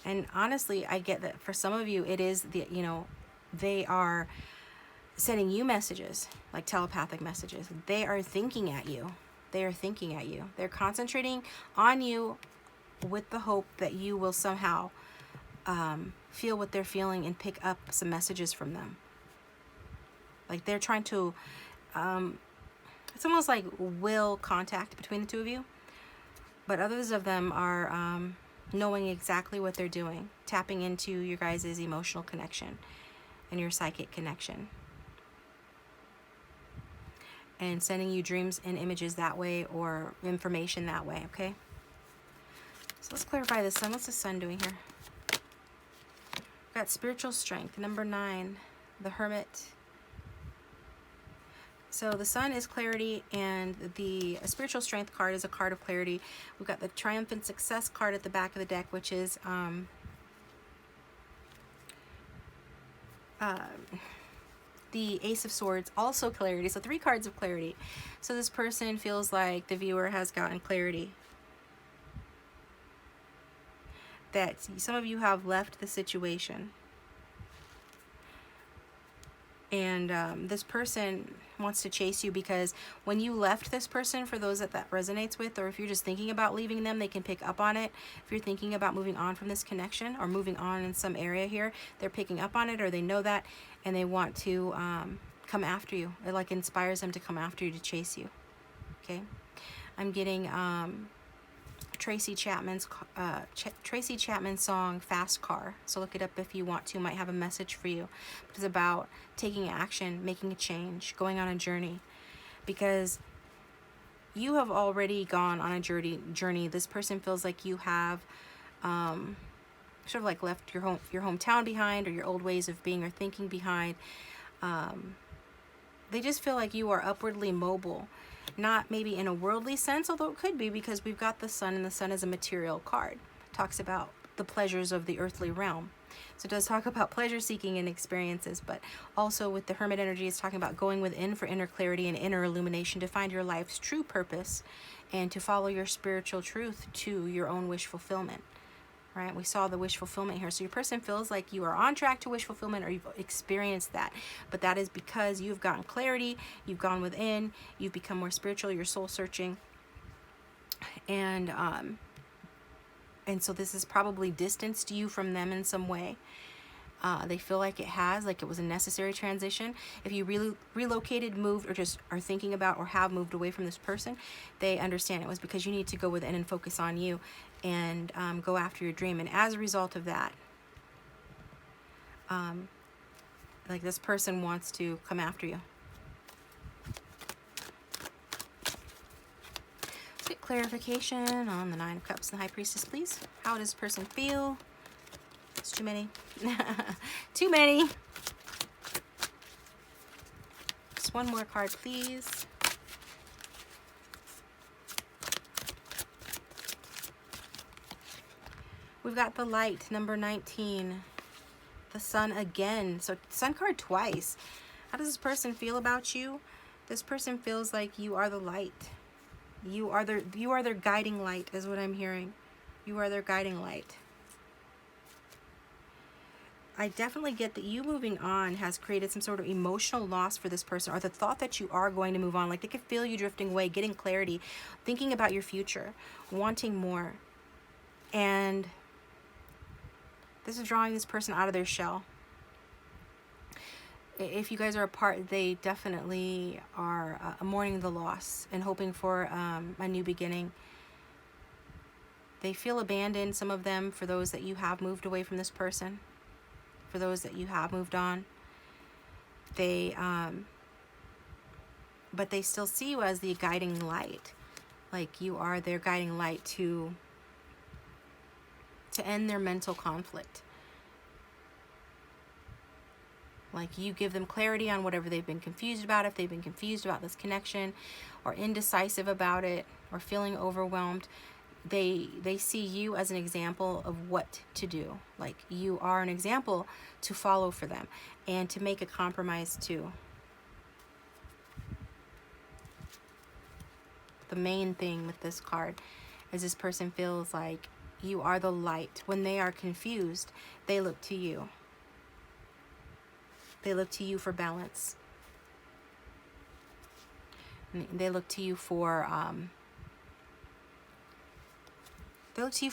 And honestly, I get that for some of you, it is the, you know, they are sending you messages, like telepathic messages. They are thinking at you. They are thinking at you. They're concentrating on you with the hope that you will somehow feel what they're feeling and pick up some messages from them. Like they're trying to, it's almost like will contact between the two of you. But others of them are knowing exactly what they're doing, tapping into your guys' emotional connection and your psychic connection, and sending you dreams and images that way, or information that way, okay? So let's clarify the Sun. What's the Sun doing here? We've got spiritual strength, number 9. the Hermit. So the Sun is clarity, and the Spiritual Strength card is a card of clarity. We've got the Triumphant Success card at the back of the deck, which is the Ace of Swords, also clarity. So 3 cards of clarity. So this person feels like the viewer has gotten clarity. That some of you have left the situation. And this person wants to chase you, because when you left this person, for those that that resonates with, or if you're just thinking about leaving them, they can pick up on it. If you're thinking about moving on from this connection, or moving on in some area here, they're picking up on it, or they know that, and they want to come after you. It like inspires them to come after you, to chase you. Okay, I'm getting Tracy Chapman's song "Fast Car." So look it up if you want to. Might have a message for you. It's about taking action, making a change, going on a journey, because you have already gone on a journey. This person feels like you have sort of like left your hometown behind, or your old ways of being or thinking behind. They just feel like you are upwardly mobile. Not maybe in a worldly sense, although it could be, because we've got the Sun, and the Sun is a material card. It talks about the pleasures of the earthly realm. So it does talk about pleasure seeking and experiences, but also with the Hermit energy, it's talking about going within for inner clarity and inner illumination, to find your life's true purpose and to follow your spiritual truth to your own wish fulfillment. Right? We saw the wish fulfillment here. So your person feels like you are on track to wish fulfillment, or you've experienced that. But that is because you've gotten clarity, you've gone within, you've become more spiritual, you're soul searching. And so this has probably distanced you from them in some way. They feel like it has, like it was a necessary transition. If you really relocated, moved, or just are thinking about or have moved away from this person, they understand it was because you need to go within and focus on you, and go after your dream. And as a result of that, like this person wants to come after you. Let's get clarification on the Nine of Cups and the High Priestess, please. How does this person feel? It's too many. Too many. Just one more card, please. We've got the Light, number 19. The Sun again. So Sun card twice. How does this person feel about you? This person feels like you are the light. You are their guiding light, is what I'm hearing. You are their guiding light. I definitely get that you moving on has created some sort of emotional loss for this person, or the thought that you are going to move on. Like they could feel you drifting away, getting clarity, thinking about your future, wanting more. And this is drawing this person out of their shell. If you guys are apart, they definitely are mourning the loss and hoping for a new beginning. They feel abandoned, some of them, for those that you have moved away from this person. For those that you have moved on, but they still see you as the guiding light. Like you are their guiding light to end their mental conflict. Like you give them clarity on whatever they've been confused about. If they've been confused about this connection, or indecisive about it, or feeling overwhelmed, they see you as an example of what to do. Like you are an example to follow for them, and to make a compromise to. The main thing with this card is this person feels like you are the light. When they are confused, they look to you. They look to you for balance. They look to you for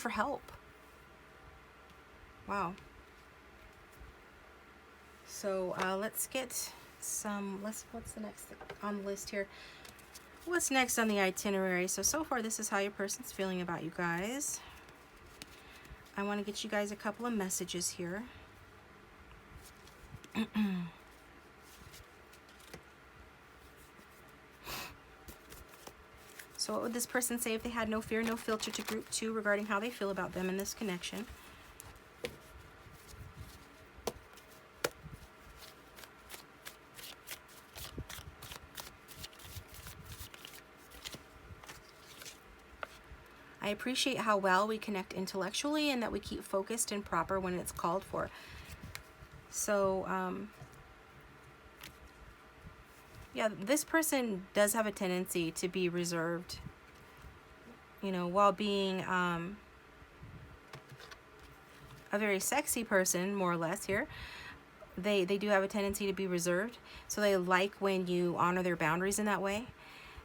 help. Wow. So let's get some, what's the next thing on the list here? What's next on the itinerary? So far this is how your person's feeling about you guys. I want to get you guys a couple of messages here. So what would this person say if they had no fear, no filter to group 2 regarding how they feel about them in this connection? I appreciate how well we connect intellectually and that we keep focused and proper when it's called for. So, yeah, this person does have a tendency to be reserved, you know, while being a very sexy person, more or less here. They do have a tendency to be reserved. So they like when you honor their boundaries in that way.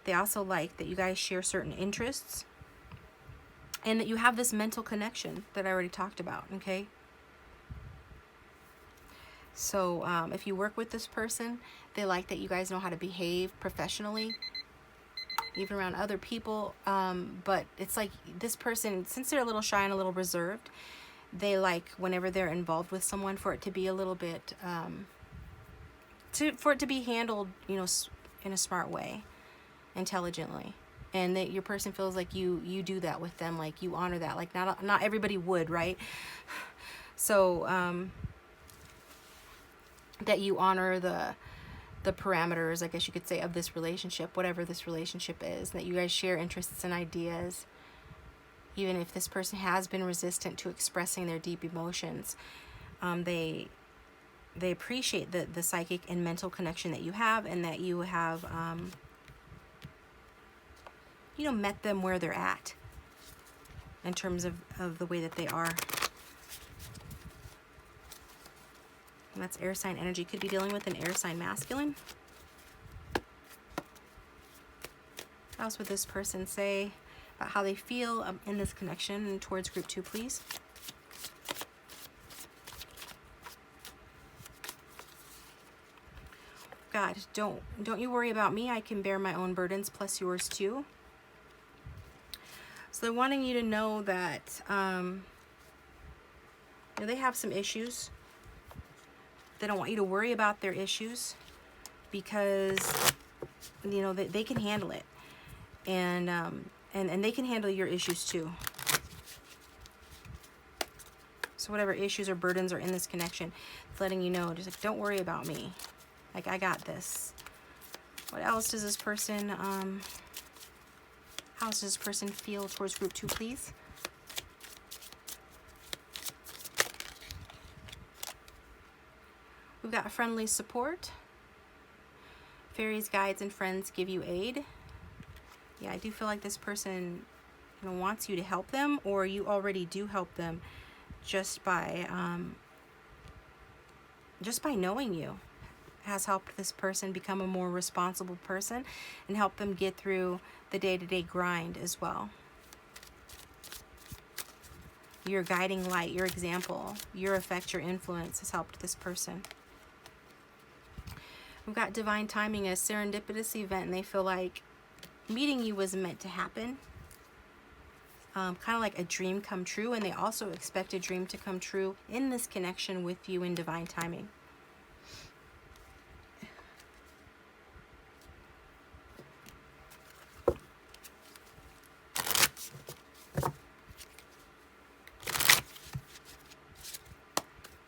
They also like that you guys share certain interests and that you have this mental connection that I already talked about, okay? So if you work with this person, they like that you guys know how to behave professionally, even around other people. But it's like this person, since they're a little shy and a little reserved, they like whenever they're involved with someone for it to be a little bit, for it to be handled, you know, in a smart way, intelligently. And that your person feels like you do that with them, like you honor that. Like not everybody would, right? So that you honor the parameters, I guess you could say, of this relationship, whatever this relationship is, that you guys share interests and ideas. Even if this person has been resistant to expressing their deep emotions, they appreciate the psychic and mental connection that you have, and that you have you know, met them where they're at in terms of the way that they are. And that's air sign energy. Could be dealing with an air sign masculine. What else would this person say about how they feel in this connection towards group 2, please? God, don't you worry about me. I can bear my own burdens plus yours too. So they're wanting you to know that you know, they have some issues. They don't want you to worry about their issues because, you know, they can handle it, and they can handle your issues too. So whatever issues or burdens are in this connection, it's letting you know, just like, don't worry about me. Like, I got this. What else does this person, how does this person feel towards group 2, please? We've got friendly support. Fairies, guides, and friends give you aid. Yeah, I do feel like this person, you know, wants you to help them, or you already do help them just by knowing you has helped this person become a more responsible person and help them get through the day-to-day grind as well. Your guiding light, your example, your effect, your influence has helped this person. We've got divine timing, a serendipitous event, and they feel like meeting you was meant to happen. Kind of like a dream come true, and they also expect a dream to come true in this connection with you in divine timing.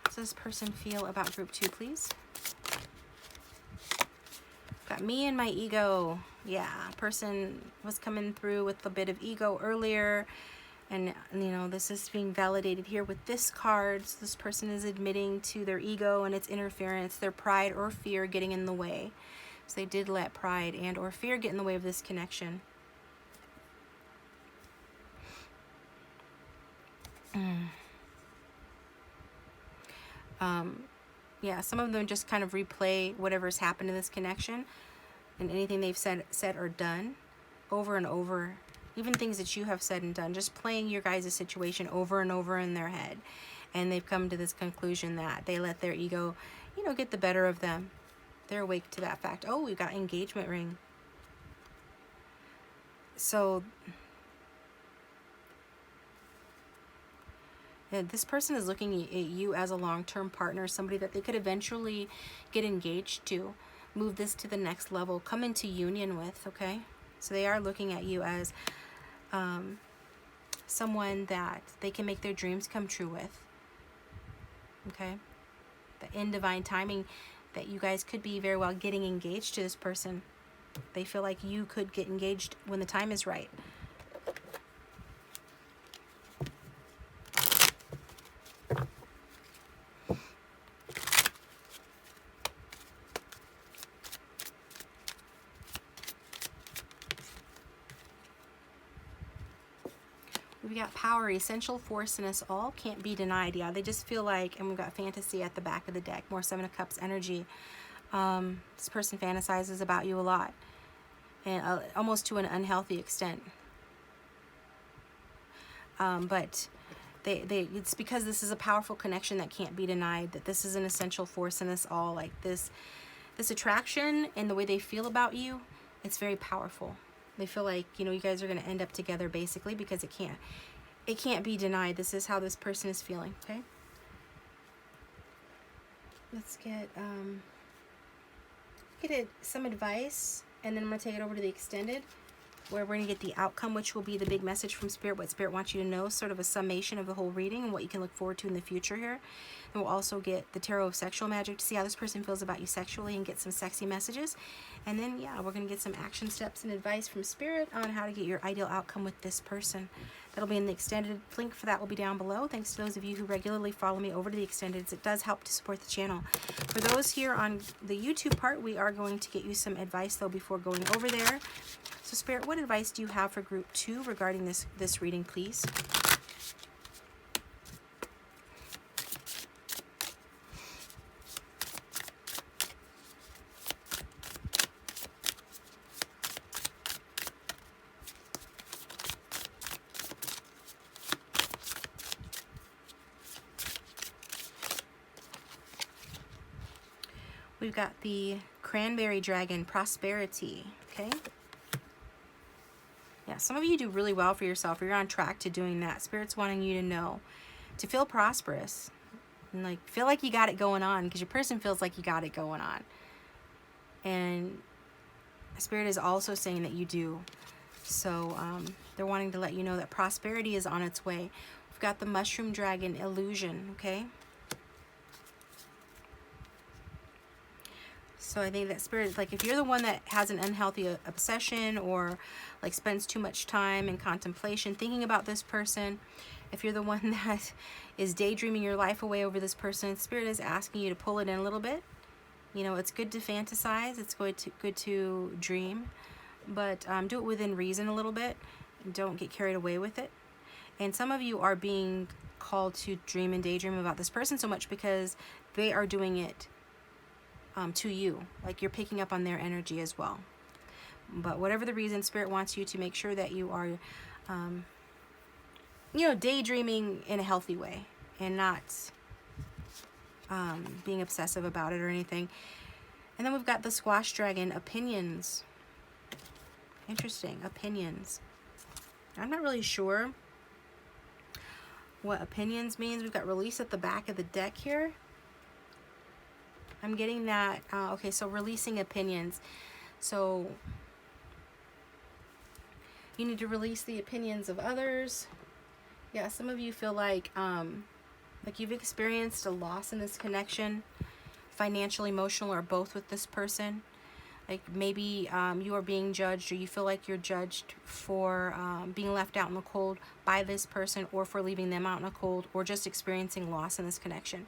How does this person feel about group 2, please? Got me and my ego. Yeah, person was coming through with a bit of ego earlier, and you know, this is being validated here with this card. So this person is admitting to their ego and its interference, their pride or fear getting in the way. So they did let pride and or fear get in the way of this connection. Yeah, some of them just kind of replay whatever's happened in this connection and anything they've said or done over and over, even things that you have said and done, just playing your guys' situation over and over in their head. And they've come to this conclusion that they let their ego, you know, get the better of them. They're awake to that fact. Oh, we've got engagement ring. So this person is looking at you as a long-term partner, somebody that they could eventually get engaged to, move this to the next level, come into union with, okay? So they are looking at you as someone that they can make their dreams come true with, okay? In divine timing, that you guys could be very well getting engaged to this person. They feel like you could get engaged when the time is right. We've got power, essential force in us all, can't be denied. Yeah, they just feel like, and we've got fantasy at the back of the deck, more Seven of Cups energy. This person fantasizes about you a lot, and almost to an unhealthy extent. But it's because this is a powerful connection that can't be denied, that this is an essential force in us all. Like this attraction and the way they feel about you, it's very powerful. They feel like, you know, you guys are going to end up together basically, because it can't be denied. This is how this person is feeling, okay? Let's get some advice, and then I'm going to take it over to the extended, where we're going to get the outcome, which will be the big message from Spirit, what Spirit wants you to know, sort of a summation of the whole reading and what you can look forward to in the future here. And we'll also get the Tarot of Sexual Magic to see how this person feels about you sexually and get some sexy messages. And then, yeah, we're going to get some action steps and advice from Spirit on how to get your ideal outcome with this person. That'll be in the extended. Link for that will be down below. Thanks to those of you who regularly follow me over to the extended. It does help to support the channel. For those here on the YouTube part, we are going to get you some advice, though, before going over there. So, Spirit, what advice do you have for Group 2 regarding this reading, please? We've got the Cranberry Dragon, Prosperity, okay? Yeah, some of you do really well for yourself, or you're on track to doing that. Spirit's wanting you to know, to feel prosperous, and like feel like you got it going on, because your person feels like you got it going on. And Spirit is also saying that you do. So they're wanting to let you know that prosperity is on its way. We've got the Mushroom Dragon, Illusion, okay? So I think that Spirit, like if you're the one that has an unhealthy obsession, or like spends too much time in contemplation thinking about this person, if you're the one that is daydreaming your life away over this person, Spirit is asking you to pull it in a little bit. You know, it's good to fantasize, it's good to dream, but do it within reason a little bit. Don't get carried away with it. And some of you are being called to dream and daydream about this person so much because they are doing it to you, like you're picking up on their energy as well. But whatever the reason, Spirit wants you to make sure that you are, you know, daydreaming in a healthy way and not being obsessive about it or anything. And then we've got the Squash Dragon, Opinions. Interesting, opinions. I'm not really sure what opinions means. We've got release at the back of the deck here. I'm getting that, okay, so releasing opinions. So you need to release the opinions of others. Yeah, some of you feel like you've experienced a loss in this connection, financial, emotional, or both with this person. Like maybe you are being judged, or you feel like you're judged for being left out in the cold by this person, or for leaving them out in the cold, or just experiencing loss in this connection.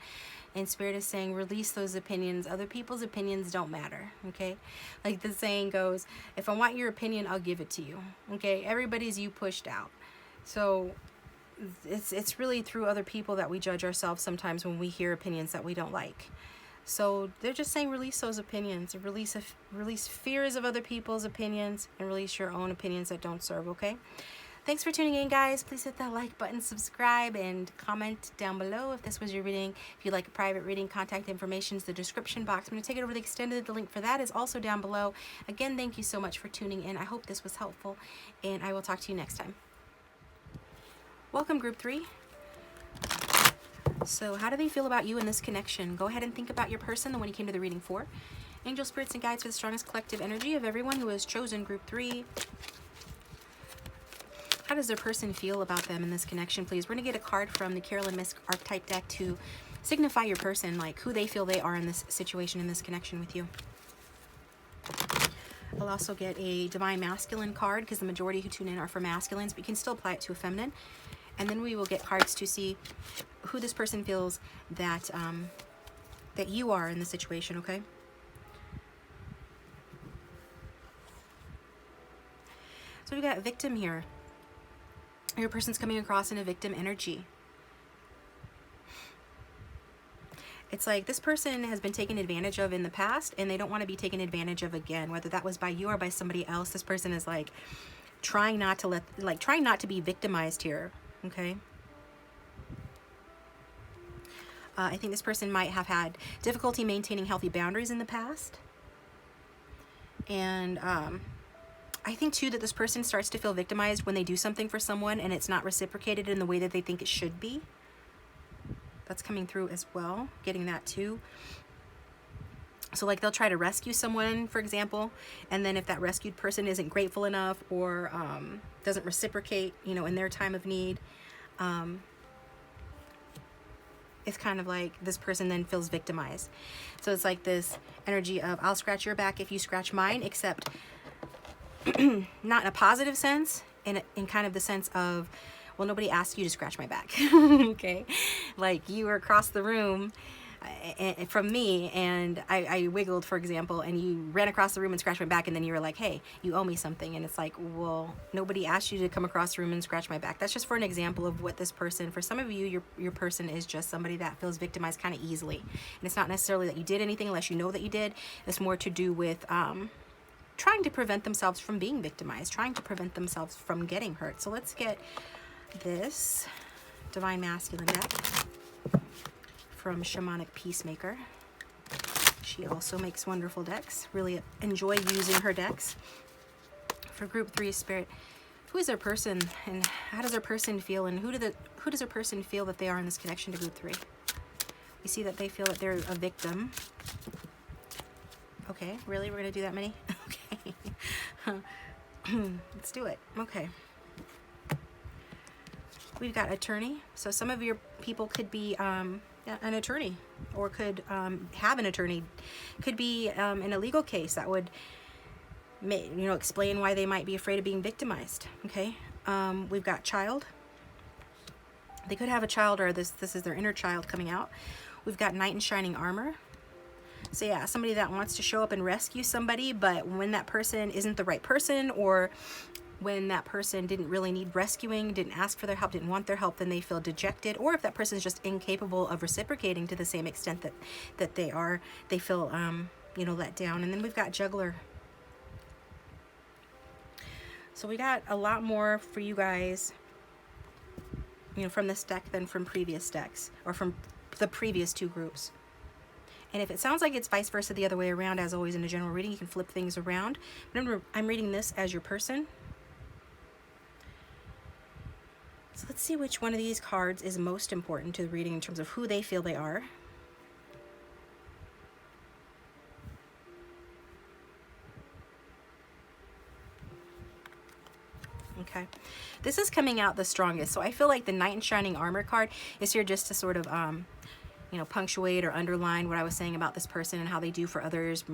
And Spirit is saying, release those opinions. Other people's opinions don't matter, okay? Like the saying goes, if I want your opinion, I'll give it to you, okay? Everybody's you pushed out. So it's really through other people that we judge ourselves sometimes when we hear opinions that we don't like. So they're just saying, release those opinions. Release fears of other people's opinions, and release your own opinions that don't serve, okay? Thanks for tuning in, guys. Please hit that like button, subscribe, and comment down below if this was your reading. If you'd like a private reading, contact information is in the description box. I'm going to take it over to the extended. The link for that is also down below. Again, thank you so much for tuning in. I hope this was helpful, and I will talk to you next time. Welcome, Group 3. So how do they feel about you in this connection? Go ahead and think about your person, the one you came to the reading for. Angel, spirits, and guides for the strongest collective energy of everyone who has chosen Group 3. How does their person feel about them in this connection, please? We're going to get a card from the Carolyn Misk archetype deck to signify your person, like who they feel they are in this situation, in this connection with you. I'll also get a Divine Masculine card, because the majority who tune in are for masculines, but you can still apply it to a feminine. And then we will get cards to see who this person feels that that you are in the situation, okay? So we've got a victim here. Your person's coming across in a victim energy. It's like this person has been taken advantage of in the past and they don't want to be taken advantage of again, whether that was by you or by somebody else. This person is like trying not to be victimized here. Okay. I think this person might have had difficulty maintaining healthy boundaries in the past. And I think too that this person starts to feel victimized when they do something for someone and it's not reciprocated in the way that they think it should be. That's coming through as well, getting that too. So like they'll try to rescue someone, for example, and then if that rescued person isn't grateful enough or doesn't reciprocate, you know, in their time of need, it's kind of like this person then feels victimized. So it's like this energy of I'll scratch your back if you scratch mine, except not in a positive sense, in kind of the sense of, well, nobody asked you to scratch my back. Okay, like you were across the room from me and I wiggled, for example, and you ran across the room and scratched my back, and then you were like, hey, you owe me something. And it's like, well, nobody asked you to come across the room and scratch my back. That's just for an example of what this person, for some of you, your person is just somebody that feels victimized kind of easily. And it's not necessarily that you did anything unless you know that you did. It's more to do with trying to prevent themselves from being victimized, trying to prevent themselves from getting hurt. So let's get this Divine Masculine deck from Shamanic Peacemaker. She also makes wonderful decks. Really enjoy using her decks. For group 3 Spirit, who is their person and how does their person feel, and who does their person feel that they are in this connection to group 3? We see that they feel that they're a victim. Okay, really? We're gonna do that many? Okay. Let's do it. Okay. We've got attorney. So some of your people could be an attorney, or could have an attorney. Could be in a legal case that would, explain why they might be afraid of being victimized. Okay. We've got child. They could have a child, or this is their inner child coming out. We've got knight in shining armor. So yeah, somebody that wants to show up and rescue somebody, but when that person isn't the right person, or when that person didn't really need rescuing, didn't ask for their help, didn't want their help, then they feel dejected. Or if that person is just incapable of reciprocating to the same extent that they feel let down. And then we've got juggler. So we got a lot more for you guys, from this deck than from previous decks, or from the previous 2 groups. And if it sounds like it's vice versa the other way around, as always in a general reading, you can flip things around. Remember, I'm reading this as your person. So let's see which one of these cards is most important to the reading in terms of who they feel they are. Okay, this is coming out the strongest. So I feel like the Knight in Shining Armor card is here just to sort of punctuate or underline what I was saying about this person and how they do for others,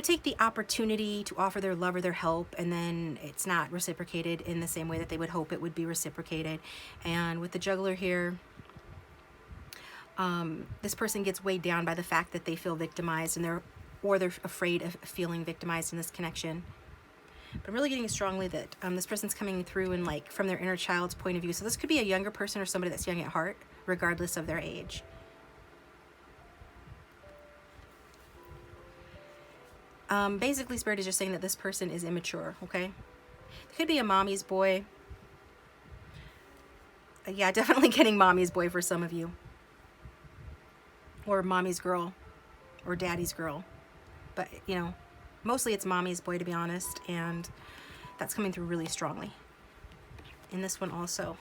take the opportunity to offer their love or their help, and then it's not reciprocated in the same way that they would hope it would be reciprocated. And with the juggler here, this person gets weighed down by the fact that they feel victimized, and they're afraid of feeling victimized in this connection. But I'm really getting strongly that this person's coming through and from their inner child's point of view. So this could be a younger person or somebody that's young at heart, regardless of their age. Basically, Spirit is just saying that this person is immature, okay? It could be a mommy's boy. Yeah, definitely getting mommy's boy for some of you. Or mommy's girl. Or daddy's girl. But, mostly it's mommy's boy, to be honest. And that's coming through really strongly. In this one also.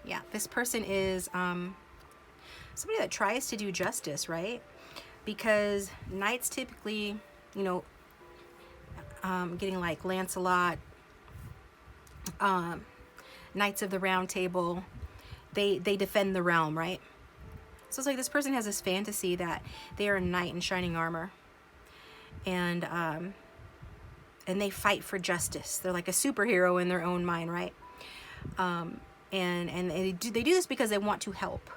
Yeah, this person is somebody that tries to do justice, right? Because knights typically, getting like Lancelot, Knights of the Round Table, they defend the realm, right? So it's like this person has this fantasy that they are a knight in shining armor, and they fight for justice. They're like a superhero in their own mind, right? And they do this because they want to help.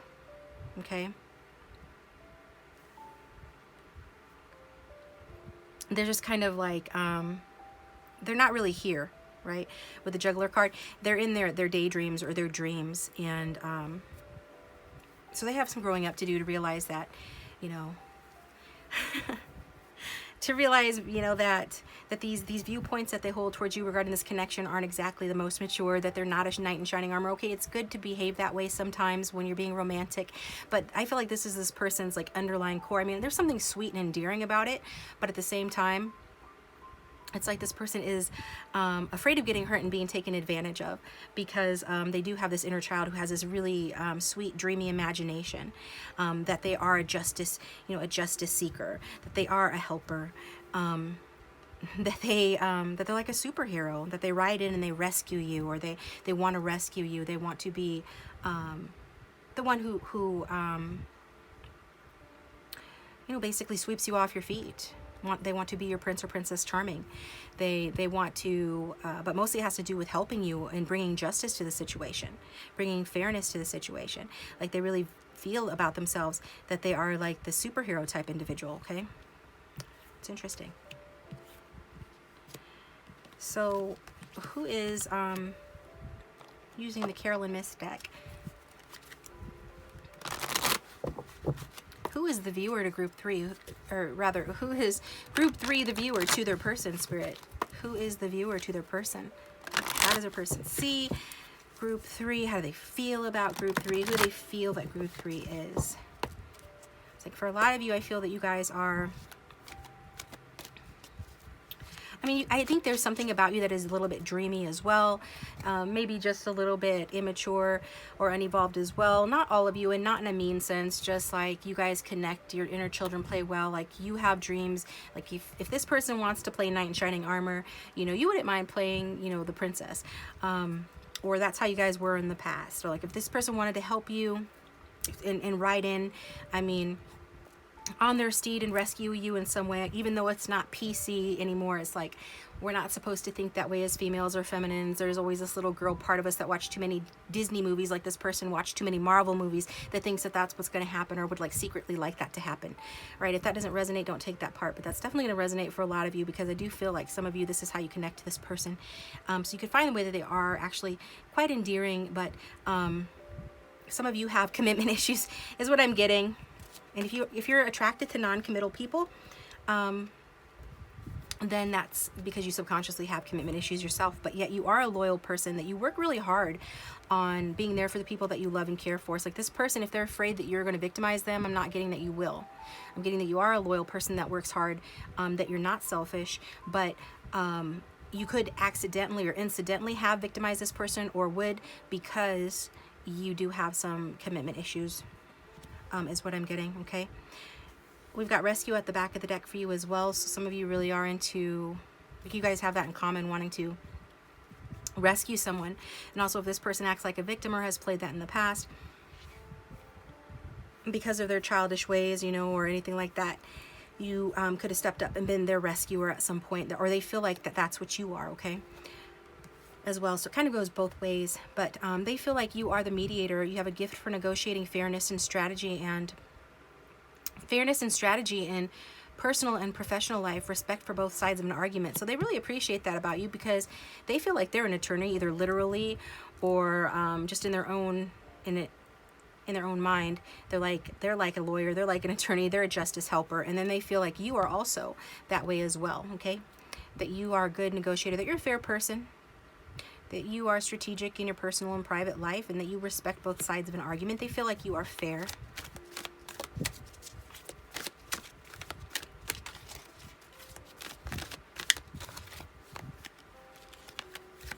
Okay. they're just kind of like, they're not really here, right? With the Juggler card, they're in their daydreams or their dreams, and so they have some growing up to do to realize that, you know, to realize, you know, that these viewpoints that they hold towards you regarding this connection aren't exactly the most mature, that they're not a knight in shining armor. Okay, it's good to behave that way sometimes when you're being romantic, but I feel like this is this person's like underlying core. I mean, there's something sweet and endearing about it, but at the same time, it's like this person is afraid of getting hurt and being taken advantage of, because they do have this inner child who has this really sweet, dreamy imagination, that they are a justice, you know, a justice seeker, that they are a helper, that they're like a superhero, that they ride in and they rescue you, or they want to rescue you. They want to be the one who you know, basically sweeps you off your feet. They want to be your Prince or Princess Charming. They want to, but mostly it has to do with helping you and bringing justice to the situation, bringing fairness to the situation. Like they really feel about themselves that they are like the superhero type individual, okay? It's interesting. So who is using the Carolyn Mist deck? Who is the viewer to group 3, or rather, who is group 3 the viewer to their person, Spirit? Who is the viewer to their person? How does a person see group 3? How do they feel about group 3? Who do they feel that group 3 is? It's like for a lot of you, I feel that you guys are, I mean, I think there's something about you that is a little bit dreamy as well. Maybe just a little bit immature or unevolved as well. Not all of you, and not in a mean sense, just like you guys connect, your inner children play well. Like you have dreams. Like if this person wants to play knight in shining armor, you know, you wouldn't mind playing, you know, the princess. Or that's how you guys were in the past. Or like if this person wanted to help you and ride in, I mean, on their steed and rescue you in some way, even though it's not PC anymore. It's like we're not supposed to think that way as females or feminines. There's always this little girl part of us that watched too many Disney movies, like this person watched too many Marvel movies, that thinks that that's what's going to happen, or would like secretly like that to happen, right? If that doesn't resonate, don't take that part, but that's definitely going to resonate for a lot of you, because I do feel like some of you, this is how you connect to this person. So you can find the way that they are actually quite endearing, but some of you have commitment issues is what I'm getting. And if you're attracted to non-committal people, then that's because you subconsciously have commitment issues yourself, but yet you are a loyal person, that you work really hard on being there for the people that you love and care for. It's like this person, if they're afraid that you're going to victimize them, I'm not getting that you will. I'm getting that you are a loyal person that works hard, that you're not selfish, but you could accidentally or incidentally have victimized this person, or would, because you do have some commitment issues. Is what I'm getting, okay? We've got rescue at the back of the deck for you as well. So some of you really are into, like you guys have that in common, wanting to rescue someone. And also if this person acts like a victim or has played that in the past because of their childish ways, you know, or anything like that, you could have stepped up and been their rescuer at some point, or they feel like that's what you are, okay? As well. So it kind of goes both ways, but they feel like you are the mediator. You have a gift for negotiating fairness and strategy, in personal and professional life, respect for both sides of an argument. So they really appreciate that about you, because they feel like they're an attorney, either literally or just in their own mind. They're like a lawyer, they're like an attorney, they're a justice helper, and then they feel like you are also that way as well, okay? That you are a good negotiator, that you're a fair person, that you are strategic in your personal and private life, and that you respect both sides of an argument. They feel like you are fair.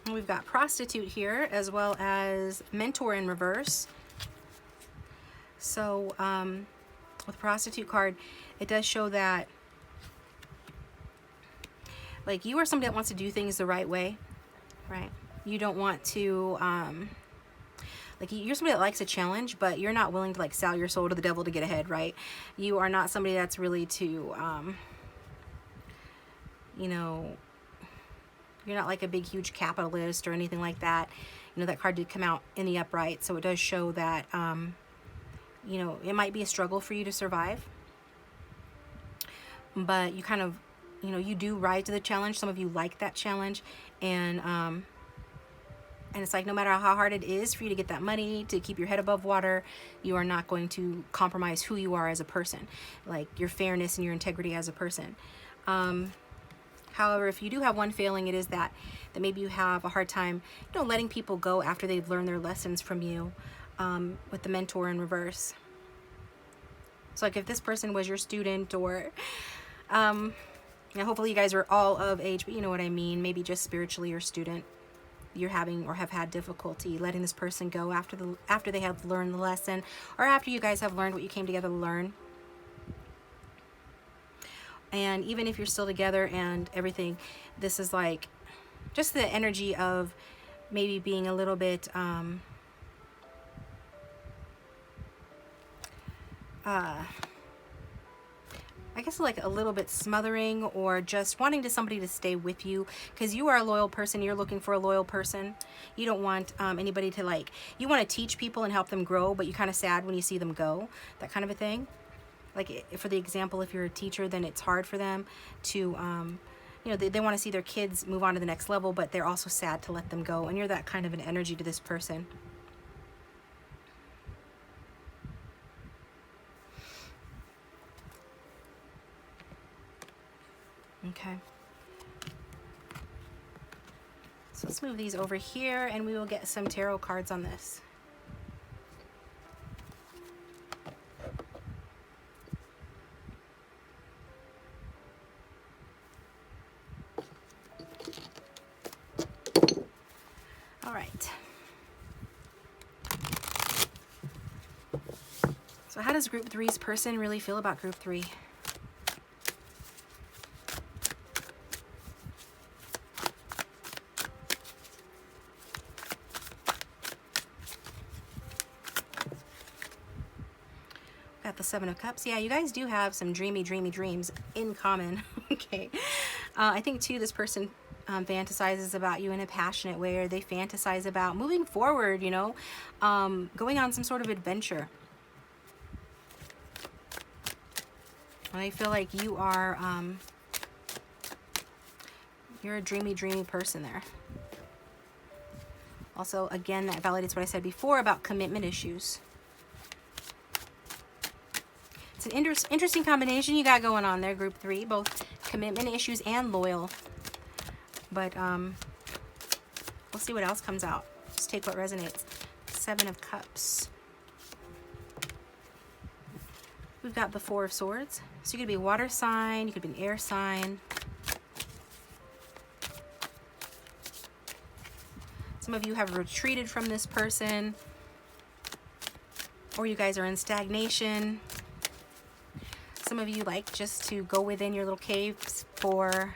And we've got prostitute here, as well as mentor in reverse. So with prostitute card, it does show that like you are somebody that wants to do things the right way, right? You don't want to, like you're somebody that likes a challenge, but you're not willing to like sell your soul to the devil to get ahead, right? You are not somebody that's really to, you know, you're not like a big, huge capitalist or anything like that. You know, that card did come out in the upright, so it does show that, you know, it might be a struggle for you to survive, but you kind of, you know, you do rise to the challenge. Some of you like that challenge, and it's like no matter how hard it is for you to get that money, to keep your head above water, you are not going to compromise who you are as a person, like your fairness and your integrity as a person. However, if you do have one failing, it is that maybe you have a hard time, you know, letting people go after they've learned their lessons from you, with the mentor in reverse. So like if this person was your student, or you know, hopefully you guys are all of age, but you know what I mean, maybe just spiritually your student, you're having or have had difficulty letting this person go after they have learned the lesson, or after you guys have learned what you came together to learn. And even if you're still together and everything, this is like just the energy of maybe being a little bit I guess like a little bit smothering, or just wanting somebody to stay with you because you are a loyal person. You're looking for a loyal person. You don't want anybody to, like, you want to teach people and help them grow, but you're kind of sad when you see them go, that kind of a thing. Like for the example, if you're a teacher, then it's hard for them to, you know, they want to see their kids move on to the next level, but they're also sad to let them go. And you're that kind of an energy to this person. Okay. So let's move these over here and we will get some tarot cards on this. All right. So how does group 3's person really feel about group 3? Got the 7 of Cups. Yeah, you guys do have some dreamy dreams in common. Okay. I think too, this person fantasizes about you in a passionate way, or they fantasize about moving forward, you know, going on some sort of adventure. And I feel like you are, you're a dreamy person there. Also, again, that validates what I said before about commitment issues. It's an interesting combination you got going on there, group 3, both commitment issues and loyal. But we'll see what else comes out. Just take what resonates. 7 of Cups. We've got the 4 of Swords. So you could be a water sign, you could be an air sign. Some of you have retreated from this person, or you guys are in stagnation. Some of you like just to go within your little caves for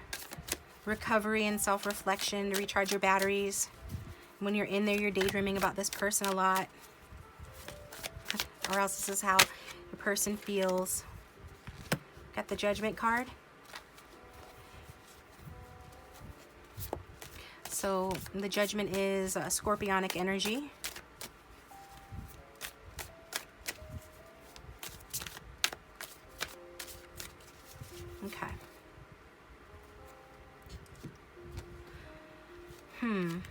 recovery and self-reflection, to recharge your batteries. When you're in there, you're daydreaming about this person a lot. Or else this is how your person feels. Got the Judgment card. So the Judgment is a scorpionic energy. Okay.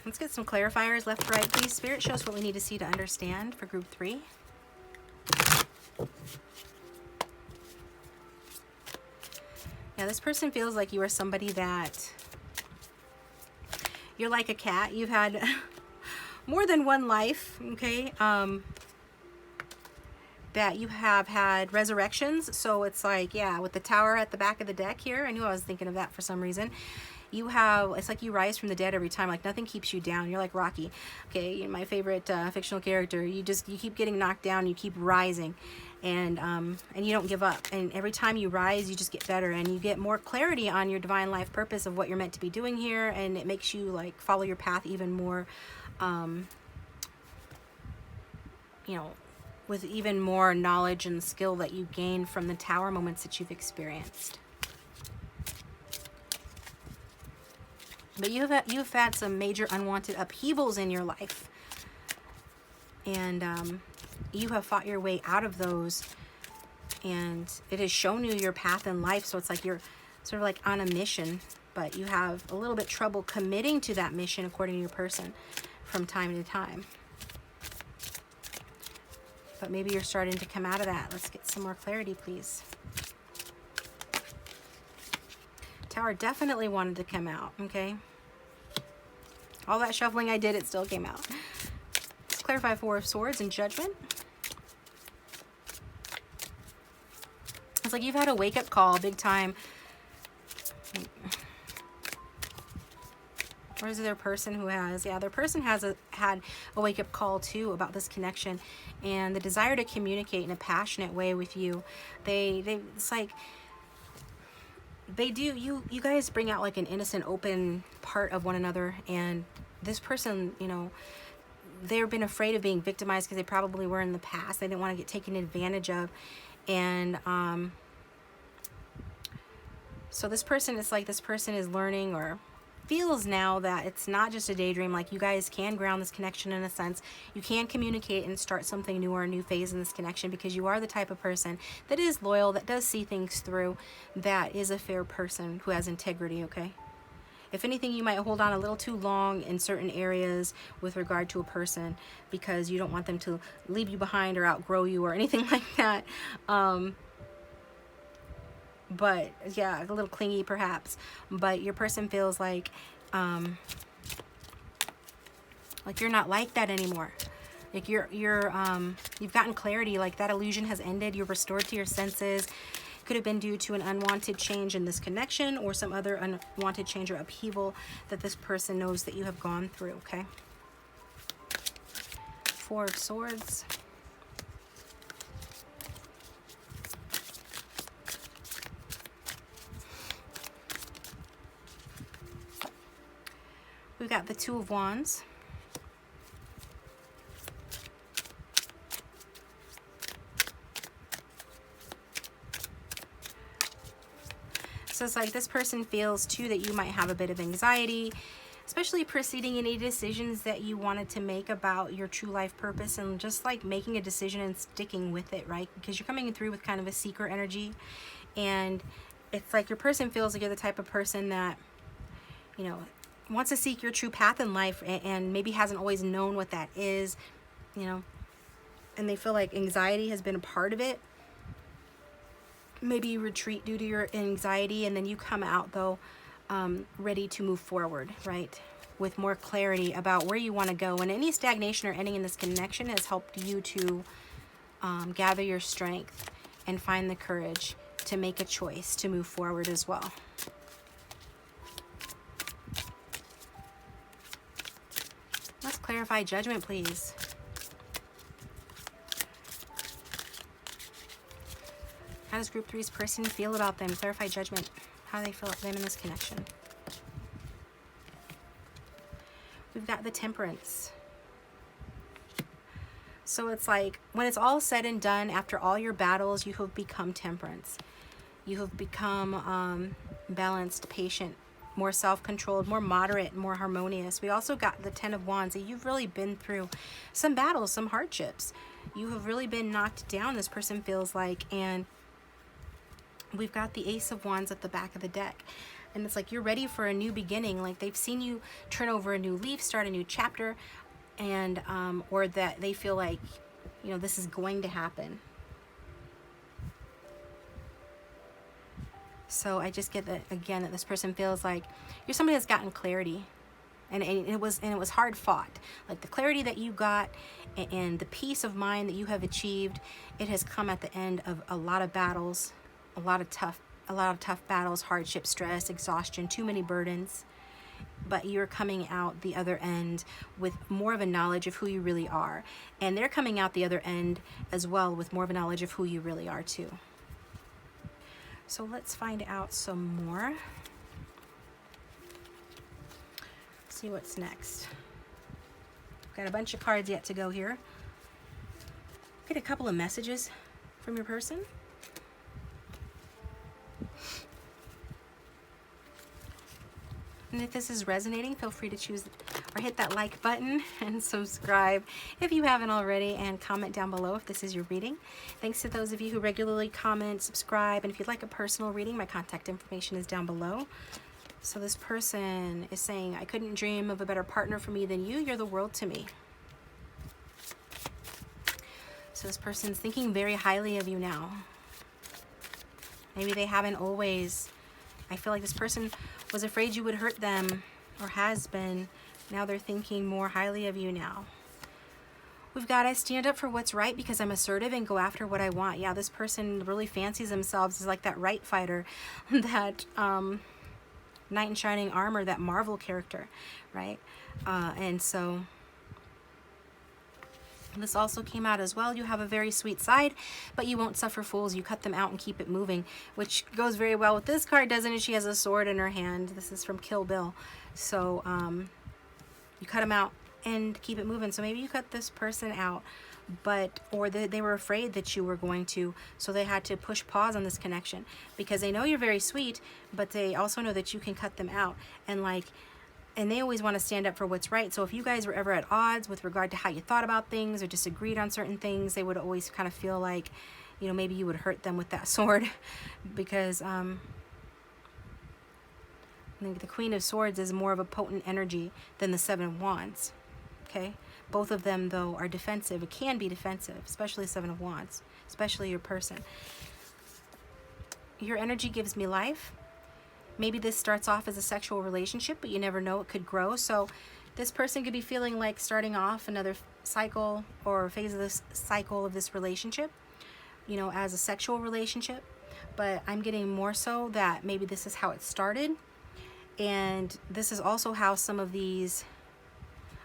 Let's get some clarifiers left, right, please. Spirit, show us what we need to see to understand for group 3. Yeah, this person feels like you are somebody that you're like a cat. You've had more than one life, okay? That you have had resurrections. So it's like, yeah, with the tower at the back of the deck here, I knew I was thinking of that for some reason. You have, it's like you rise from the dead every time. Like nothing keeps you down. You're like Rocky, okay? My favorite fictional character. You keep getting knocked down. You keep rising, and you don't give up. And every time you rise, you just get better, and you get more clarity on your divine life purpose of what you're meant to be doing here. And it makes you like follow your path even more, you know, with even more knowledge and skill that you gain from the tower moments that you've experienced. But you've had some major unwanted upheavals in your life. And you have fought your way out of those. And it has shown you your path in life. So it's like you're sort of like on a mission, but you have a little bit trouble committing to that mission according to your person from time to time. But maybe you're starting to come out of that. Let's get some more clarity, please. Tower definitely wanted to come out, okay? All that shuffling I did, it still came out. Let's clarify Four of Swords and Judgment. It's like you've had a wake-up call, big time. Or is it their person who has? Yeah, their person has had a wake-up call too about this connection and the desire to communicate in a passionate way with you. It's like they do. You guys bring out like an innocent, open part of one another, and this person, you know, they've been afraid of being victimized because they probably were in the past. They didn't want to get taken advantage of, and so this person, it's like this person is learning or feels now that it's not just a daydream. Like you guys can ground this connection in a sense. You can communicate and start something new or a new phase in this connection, because you are the type of person that is loyal, that does see things through, that is a fair person who has integrity, okay? If anything, you might hold on a little too long in certain areas with regard to a person because you don't want them to leave you behind or outgrow you or anything like that. But yeah, a little clingy perhaps, but your person feels like you're not like that anymore. Like you've gotten clarity, like that illusion has ended. You're restored to your senses. Could have been due to an unwanted change in this connection or some other unwanted change or upheaval that this person knows that you have gone through, okay? Four of Swords. We've got the Two of Wands. So it's like this person feels too that you might have a bit of anxiety, especially proceeding any decisions that you wanted to make about your true life purpose, and just like making a decision and sticking with it, right? Because you're coming through with kind of a seeker energy, and it's like your person feels like you're the type of person that, you know, wants to seek your true path in life and maybe hasn't always known what that is, you know, and they feel like anxiety has been a part of it. Maybe you retreat due to your anxiety, and then you come out though ready to move forward, right, with more clarity about where you want to go. And any stagnation or ending in this connection has helped you to gather your strength and find the courage to make a choice to move forward as well. Let's clarify Judgment, please. How does Group 3's person feel about them? Clarify Judgment. How they feel about them in this connection. We've got the Temperance. So it's like, when it's all said and done, after all your battles, you have become Temperance. You have become balanced, patient, more self-controlled, more moderate, more harmonious. We also got the Ten of Wands. You've really been through some battles, some hardships. You have really been knocked down, this person feels like, and we've got the Ace of Wands at the back of the deck. And it's like you're ready for a new beginning. Like they've seen you turn over a new leaf, start a new chapter, and or that they feel like, you know, this is going to happen. So I just get that again, that this person feels like you're somebody that's gotten clarity, and it was hard fought. Like the clarity that you got and the peace of mind that you have achieved, it has come at the end of a lot of battles, a lot of tough battles, hardship, stress, exhaustion, too many burdens. But you're coming out the other end with more of a knowledge of who you really are, and they're coming out the other end as well with more of a knowledge of who you really are too. So let's find out some more. See what's next. Got a bunch of cards yet to go here. Get a couple of messages from your person. And if this is resonating, feel free to choose or hit that like button and subscribe if you haven't already, and comment down below if this is your reading. Thanks to those of you who regularly comment, subscribe, and if you'd like a personal reading, my contact information is down below. So this person is saying, I couldn't dream of a better partner for me than you. You're the world to me. So this person's thinking very highly of you now. Maybe they haven't always. I feel like this person was afraid you would hurt them, or has been. Now they're thinking more highly of you now. We've got, I stand up for what's right because I'm assertive and go after what I want. Yeah, this person really fancies themselves as like that right fighter, that knight in shining armor, that Marvel character, right? And so this also came out as well. You have a very sweet side, but you won't suffer fools. You cut them out and keep it moving, which goes very well with this card, doesn't it? She has a sword in her hand. This is from Kill Bill. So you cut them out and keep it moving. So maybe you cut this person out, but or they were afraid that you were going to, so they had to push pause on this connection because they know you're very sweet, but they also know that you can cut them out, and they always want to stand up for what's right. So if you guys were ever at odds with regard to how you thought about things or disagreed on certain things, they would always kind of feel like, you know, maybe you would hurt them with that sword because I think the Queen of Swords is more of a potent energy than the Seven of Wands. Okay, both of them though are defensive. It can be defensive, especially Seven of Wands, especially your person. Your energy gives me life. Maybe this starts off as a sexual relationship, but you never know, it could grow. So this person could be feeling like starting off another cycle or phase of this cycle of this relationship, you know, as a sexual relationship. But I'm getting more so that maybe this is how it started. And this is also how some of these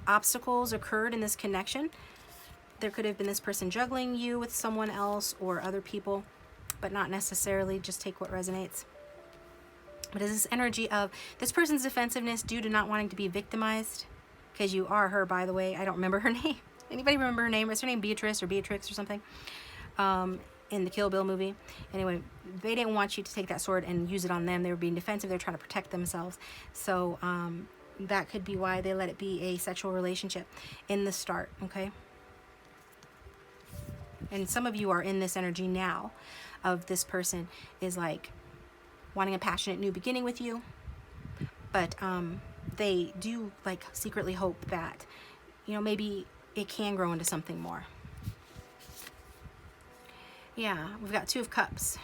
obstacles occurred in this connection. There could have been this person juggling you with someone else or other people, but not necessarily. Just take what resonates. But is this energy of this person's defensiveness due to not wanting to be victimized? Because you are her, by the way. I don't remember her name. Anybody remember her name? Is her name Beatrice or Beatrix or something? In the Kill Bill movie. Anyway, they didn't want you to take that sword and use it on them. They were being defensive. They're trying to protect themselves. So that could be why they let it be a sexual relationship in the start, okay? And some of you are in this energy now of this person is like wanting a passionate new beginning with you, but they do like secretly hope that, you know, maybe it can grow into something more. Yeah, we've got Two of Cups.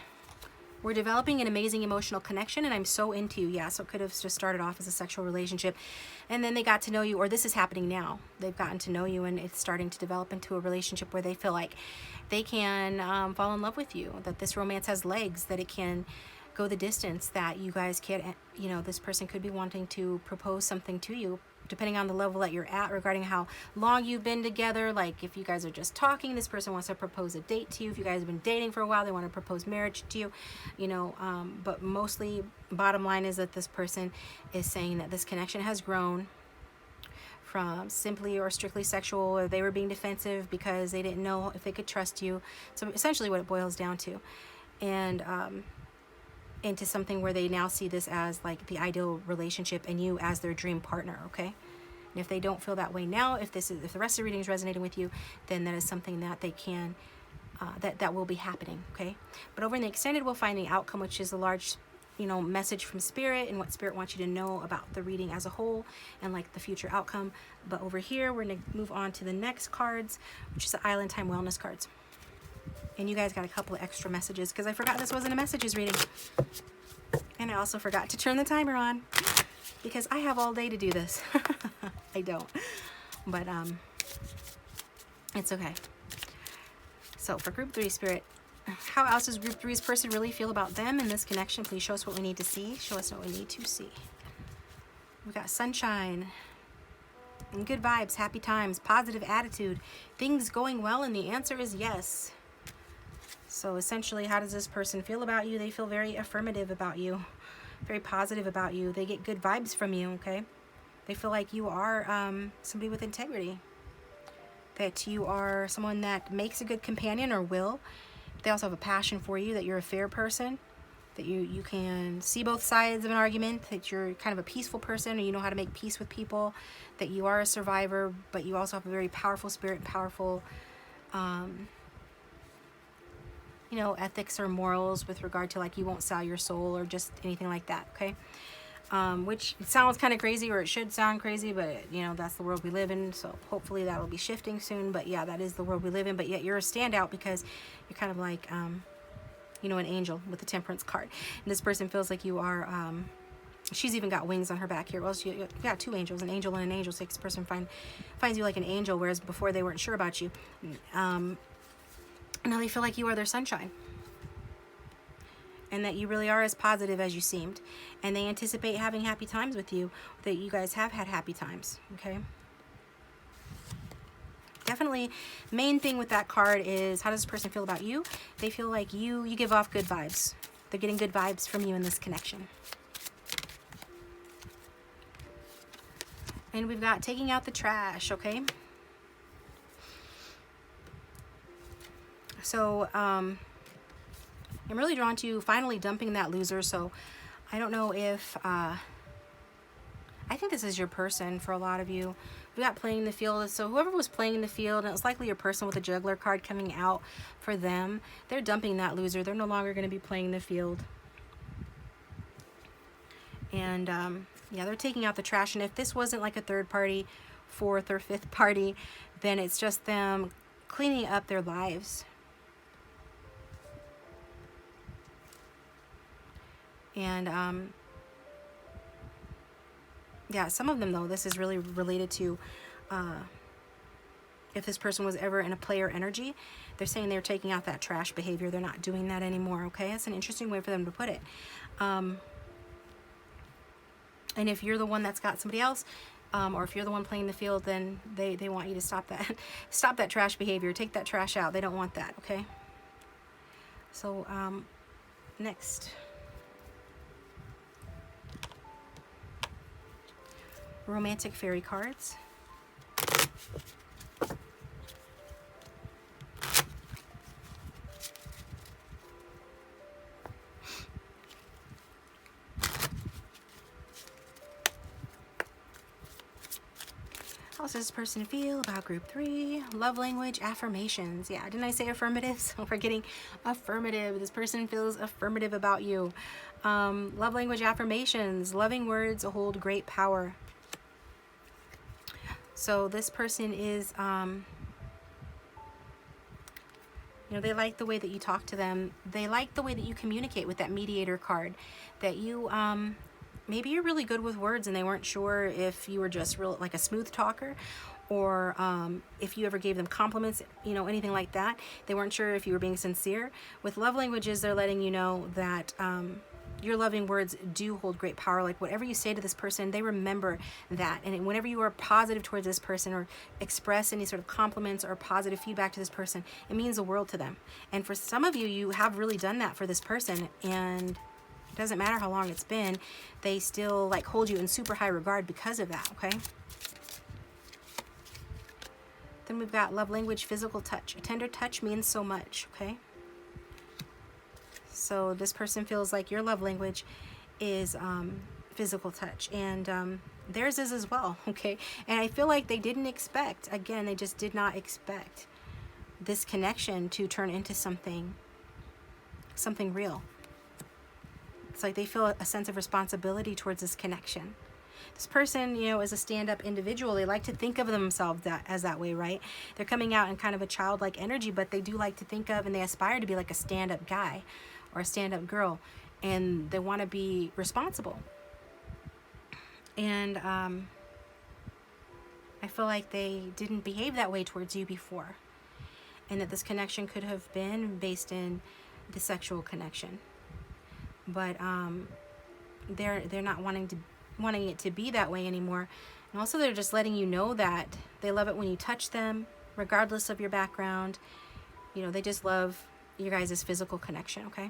We're developing an amazing emotional connection and I'm so into you. Yeah, so it could have just started off as a sexual relationship and then they got to know you, or this is happening now. They've gotten to know you and it's starting to develop into a relationship where they feel like they can fall in love with you, that this romance has legs, that it can go the distance, that you guys can, you know, this person could be wanting to propose something to you, depending on the level that you're at regarding how long you've been together. Like if you guys are just talking, this person wants to propose a date to you. If you guys have been dating for a while, they want to propose marriage to you, you know, but mostly bottom line is that this person is saying that this connection has grown from simply or strictly sexual, or they were being defensive because they didn't know if they could trust you. So essentially what it boils down to. And into something where they now see this as like the ideal relationship and you as their dream partner, okay? And if they don't feel that way now, if the rest of the reading is resonating with you, then that is something that they can, that will be happening, okay? But over in the extended, we'll find the outcome, which is a large, you know, message from Spirit and what Spirit wants you to know about the reading as a whole and like the future outcome. But over here, we're gonna move on to the next cards, which is the Island Time Wellness cards. And you guys got a couple of extra messages because I forgot this wasn't a messages reading. And I also forgot to turn the timer on because I have all day to do this. I don't. But it's okay. So for group 3, Spirit, how else does group 3's person really feel about them and this connection? Please show us what we need to see. Show us what we need to see. We got sunshine and good vibes, happy times, positive attitude, things going well, and the answer is yes. So essentially, how does this person feel about you? They feel very affirmative about you, very positive about you. They get good vibes from you, okay? They feel like you are somebody with integrity, that you are someone that makes a good companion or will. They also have a passion for you, that you're a fair person, that you can see both sides of an argument, that you're kind of a peaceful person, or you know how to make peace with people, that you are a survivor, but you also have a very powerful spirit, powerful, you know, ethics or morals with regard to like you won't sell your soul or just anything like that, okay? Which sounds kind of crazy, or it should sound crazy, but you know, that's the world we live in, so hopefully that will be shifting soon. But yeah, that is the world we live in. But yet you're a standout because you're kind of like, you know, an angel with the Temperance card. And this person feels like you are, she's even got wings on her back here. Well, you got two angels, an angel and an angel. So this person finds you like an angel, whereas before they weren't sure about you. Now they feel like you are their sunshine, and that you really are as positive as you seemed, and they anticipate having happy times with you, that you guys have had happy times, okay? Definitely, main thing with that card is, how does this person feel about you? They feel like you give off good vibes. They're getting good vibes from you in this connection. And we've got taking out the trash, okay? So, I'm really drawn to finally dumping that loser. So I don't know if, I think this is your person for a lot of you. We got playing the field. So whoever was playing the field, and it's likely your person with a juggler card coming out for them, they're dumping that loser. They're no longer going to be playing the field. And yeah, they're taking out the trash. And if this wasn't like a third party, fourth or fifth party, then it's just them cleaning up their lives. And yeah, some of them though, this is really related to if this person was ever in a player energy, they're saying they're taking out that trash behavior. They're not doing that anymore, okay? That's an interesting way for them to put it. And if you're the one that's got somebody else, or if you're the one playing the field, then they want you to stop that. Stop that trash behavior. Take that trash out. They don't want that, okay? So, next. Romantic fairy cards. How does this person feel about group 3? Love language, affirmations. Yeah, didn't I say affirmative? So we're getting affirmative. This person feels affirmative about you. Love language, affirmations. Loving words hold great power. So this person is, you know, they like the way that you talk to them. They like the way that you communicate with that mediator card. That you, maybe you're really good with words and they weren't sure if you were just real, like a smooth talker, or if you ever gave them compliments, you know, anything like that. They weren't sure if you were being sincere. With love languages, they're letting you know that your loving words do hold great power. Like whatever you say to this person, they remember that. And whenever you are positive towards this person or express any sort of compliments or positive feedback to this person, it means the world to them. And for some of you, you have really done that for this person, and it doesn't matter how long it's been, they still like hold you in super high regard because of that, okay? Then we've got love language, physical touch. A tender touch means so much, okay? So this person feels like your love language is physical touch, and theirs is as well, okay? And I feel like they didn't expect, again, they just did not expect this connection to turn into something real. It's like they feel a sense of responsibility towards this connection. This person, you know, is a stand-up individual. They like to think of themselves as that way, right? They're coming out in kind of a childlike energy, but they do like to think of and they aspire to be like a stand-up guy or a stand-up girl, and they want to be responsible. And I feel like they didn't behave that way towards you before, and that this connection could have been based in the sexual connection, but they're not wanting it to be that way anymore. And also they're just letting you know that they love it when you touch them, regardless of your background. You know, they just love your guys' physical connection, okay?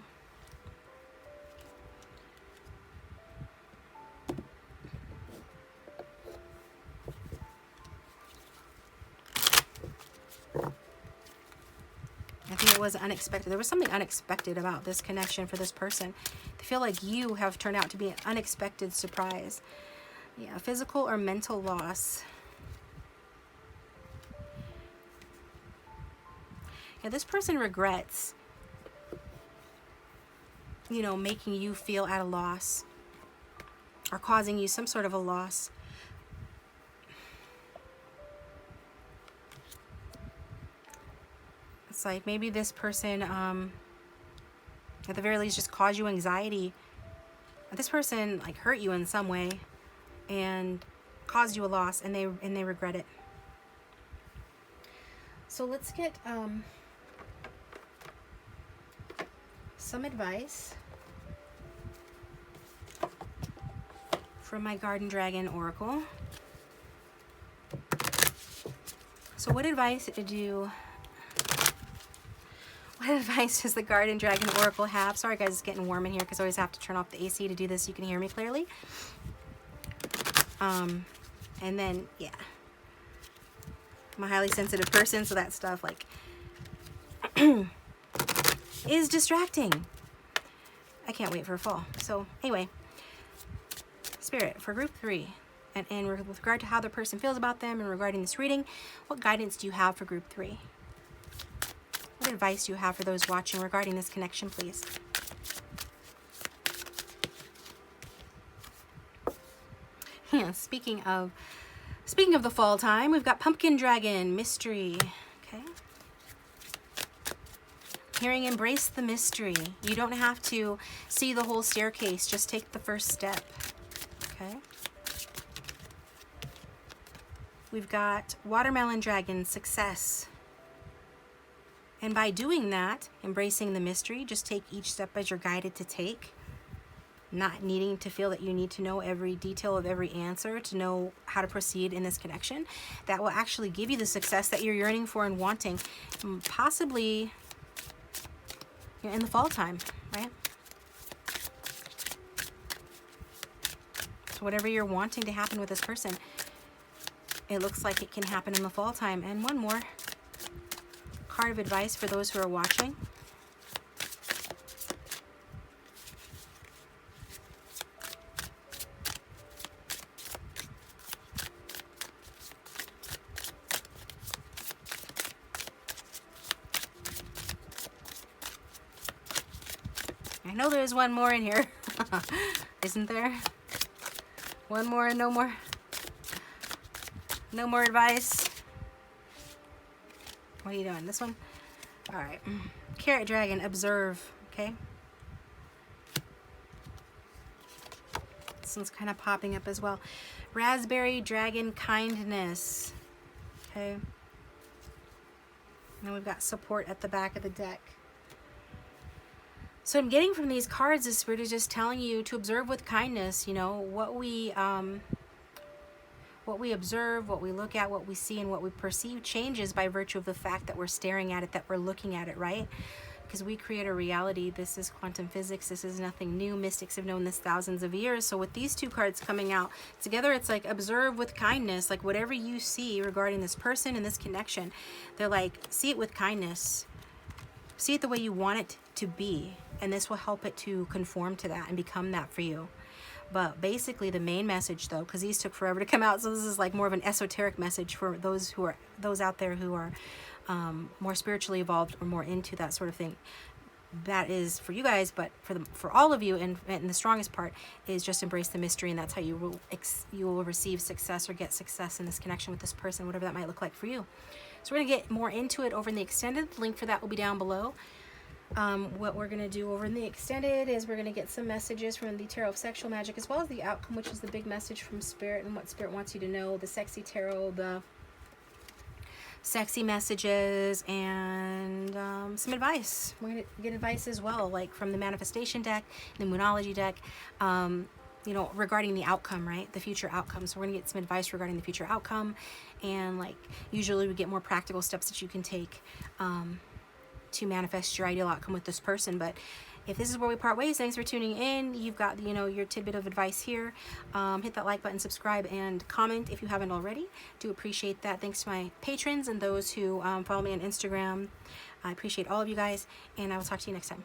I think was unexpected. There was something unexpected about this connection for this person. They feel like you have turned out to be an unexpected surprise. Yeah, physical or mental loss. Yeah, this person regrets, you know, making you feel at a loss or causing you some sort of a loss. It's like maybe this person, at the very least, just caused you anxiety. This person like hurt you in some way and caused you a loss, and they regret it. So let's get some advice from my Garden Dragon Oracle. So what advice does the Garden Dragon Oracle have? Sorry guys, it's getting warm in here because I always have to turn off the AC to do this so you can hear me clearly. And then, yeah. I'm a highly sensitive person, so that stuff like is distracting. I can't wait for fall. So anyway, Spirit, for group 3, and with regard to how the person feels about them and regarding this reading, what guidance do you have for group 3? What advice do you have for those watching regarding this connection, please? Yeah, speaking of the fall time, we've got Pumpkin Dragon, Mystery. Okay. Hearing embrace the mystery. You don't have to see the whole staircase, just take the first step. Okay. We've got Watermelon Dragon, Success. And by doing that, embracing the mystery, just take each step as you're guided to take. Not needing to feel that you need to know every detail of every answer to know how to proceed in this connection. That will actually give you the success that you're yearning for and wanting. Possibly in the fall time, right? So whatever you're wanting to happen with this person, it looks like it can happen in the fall time. And one more card of advice for those who are watching. I know there's one more in here. Isn't there? One more and no more. No more advice. What are you doing? This one? All right. Carrot Dragon, Observe. Okay. This one's kind of popping up as well. Raspberry Dragon, Kindness. Okay. And then we've got support at the back of the deck. So I'm getting from these cards, the Spirit is just telling you to observe with kindness. You know, what we observe, what we look at, what we see, and what we perceive changes by virtue of the fact that we're staring at it, that we're looking at it, right? Because we create a reality. This is quantum physics. This is nothing new. Mystics have known this thousands of years. So with these two cards coming out together, it's like observe with kindness. Like whatever you see regarding this person and this connection, they're like, see it with kindness. See it the way you want it to be. And this will help it to conform to that and become that for you. But basically the main message though, because these took forever to come out, so this is like more of an esoteric message for those out there who are more spiritually evolved or more into that sort of thing. That is for you guys, but for all of you, and the strongest part is just embrace the mystery, and that's how you will receive success or get success in this connection with this person, whatever that might look like for you. So we're gonna get more into it over in the extended. The link for that will be down below. What we're going to do over in the extended is we're going to get some messages from the Tarot of Sexual Magic, as well as the outcome, which is the big message from Spirit and what Spirit wants you to know, the sexy tarot, the sexy messages, and some advice. We're going to get advice as well, like from the Manifestation deck, the Moonology deck, you know, regarding the outcome, right? The future outcome. So we're going to get some advice regarding the future outcome, and like usually we get more practical steps that you can take to manifest your ideal outcome with this person. But if this is where we part ways, thanks for tuning in. You've got, you know, your tidbit of advice here. Hit that like button, subscribe, and comment if you haven't already. Do appreciate that. Thanks to my patrons and those who follow me on Instagram. I appreciate all of you guys, and I will talk to you next time.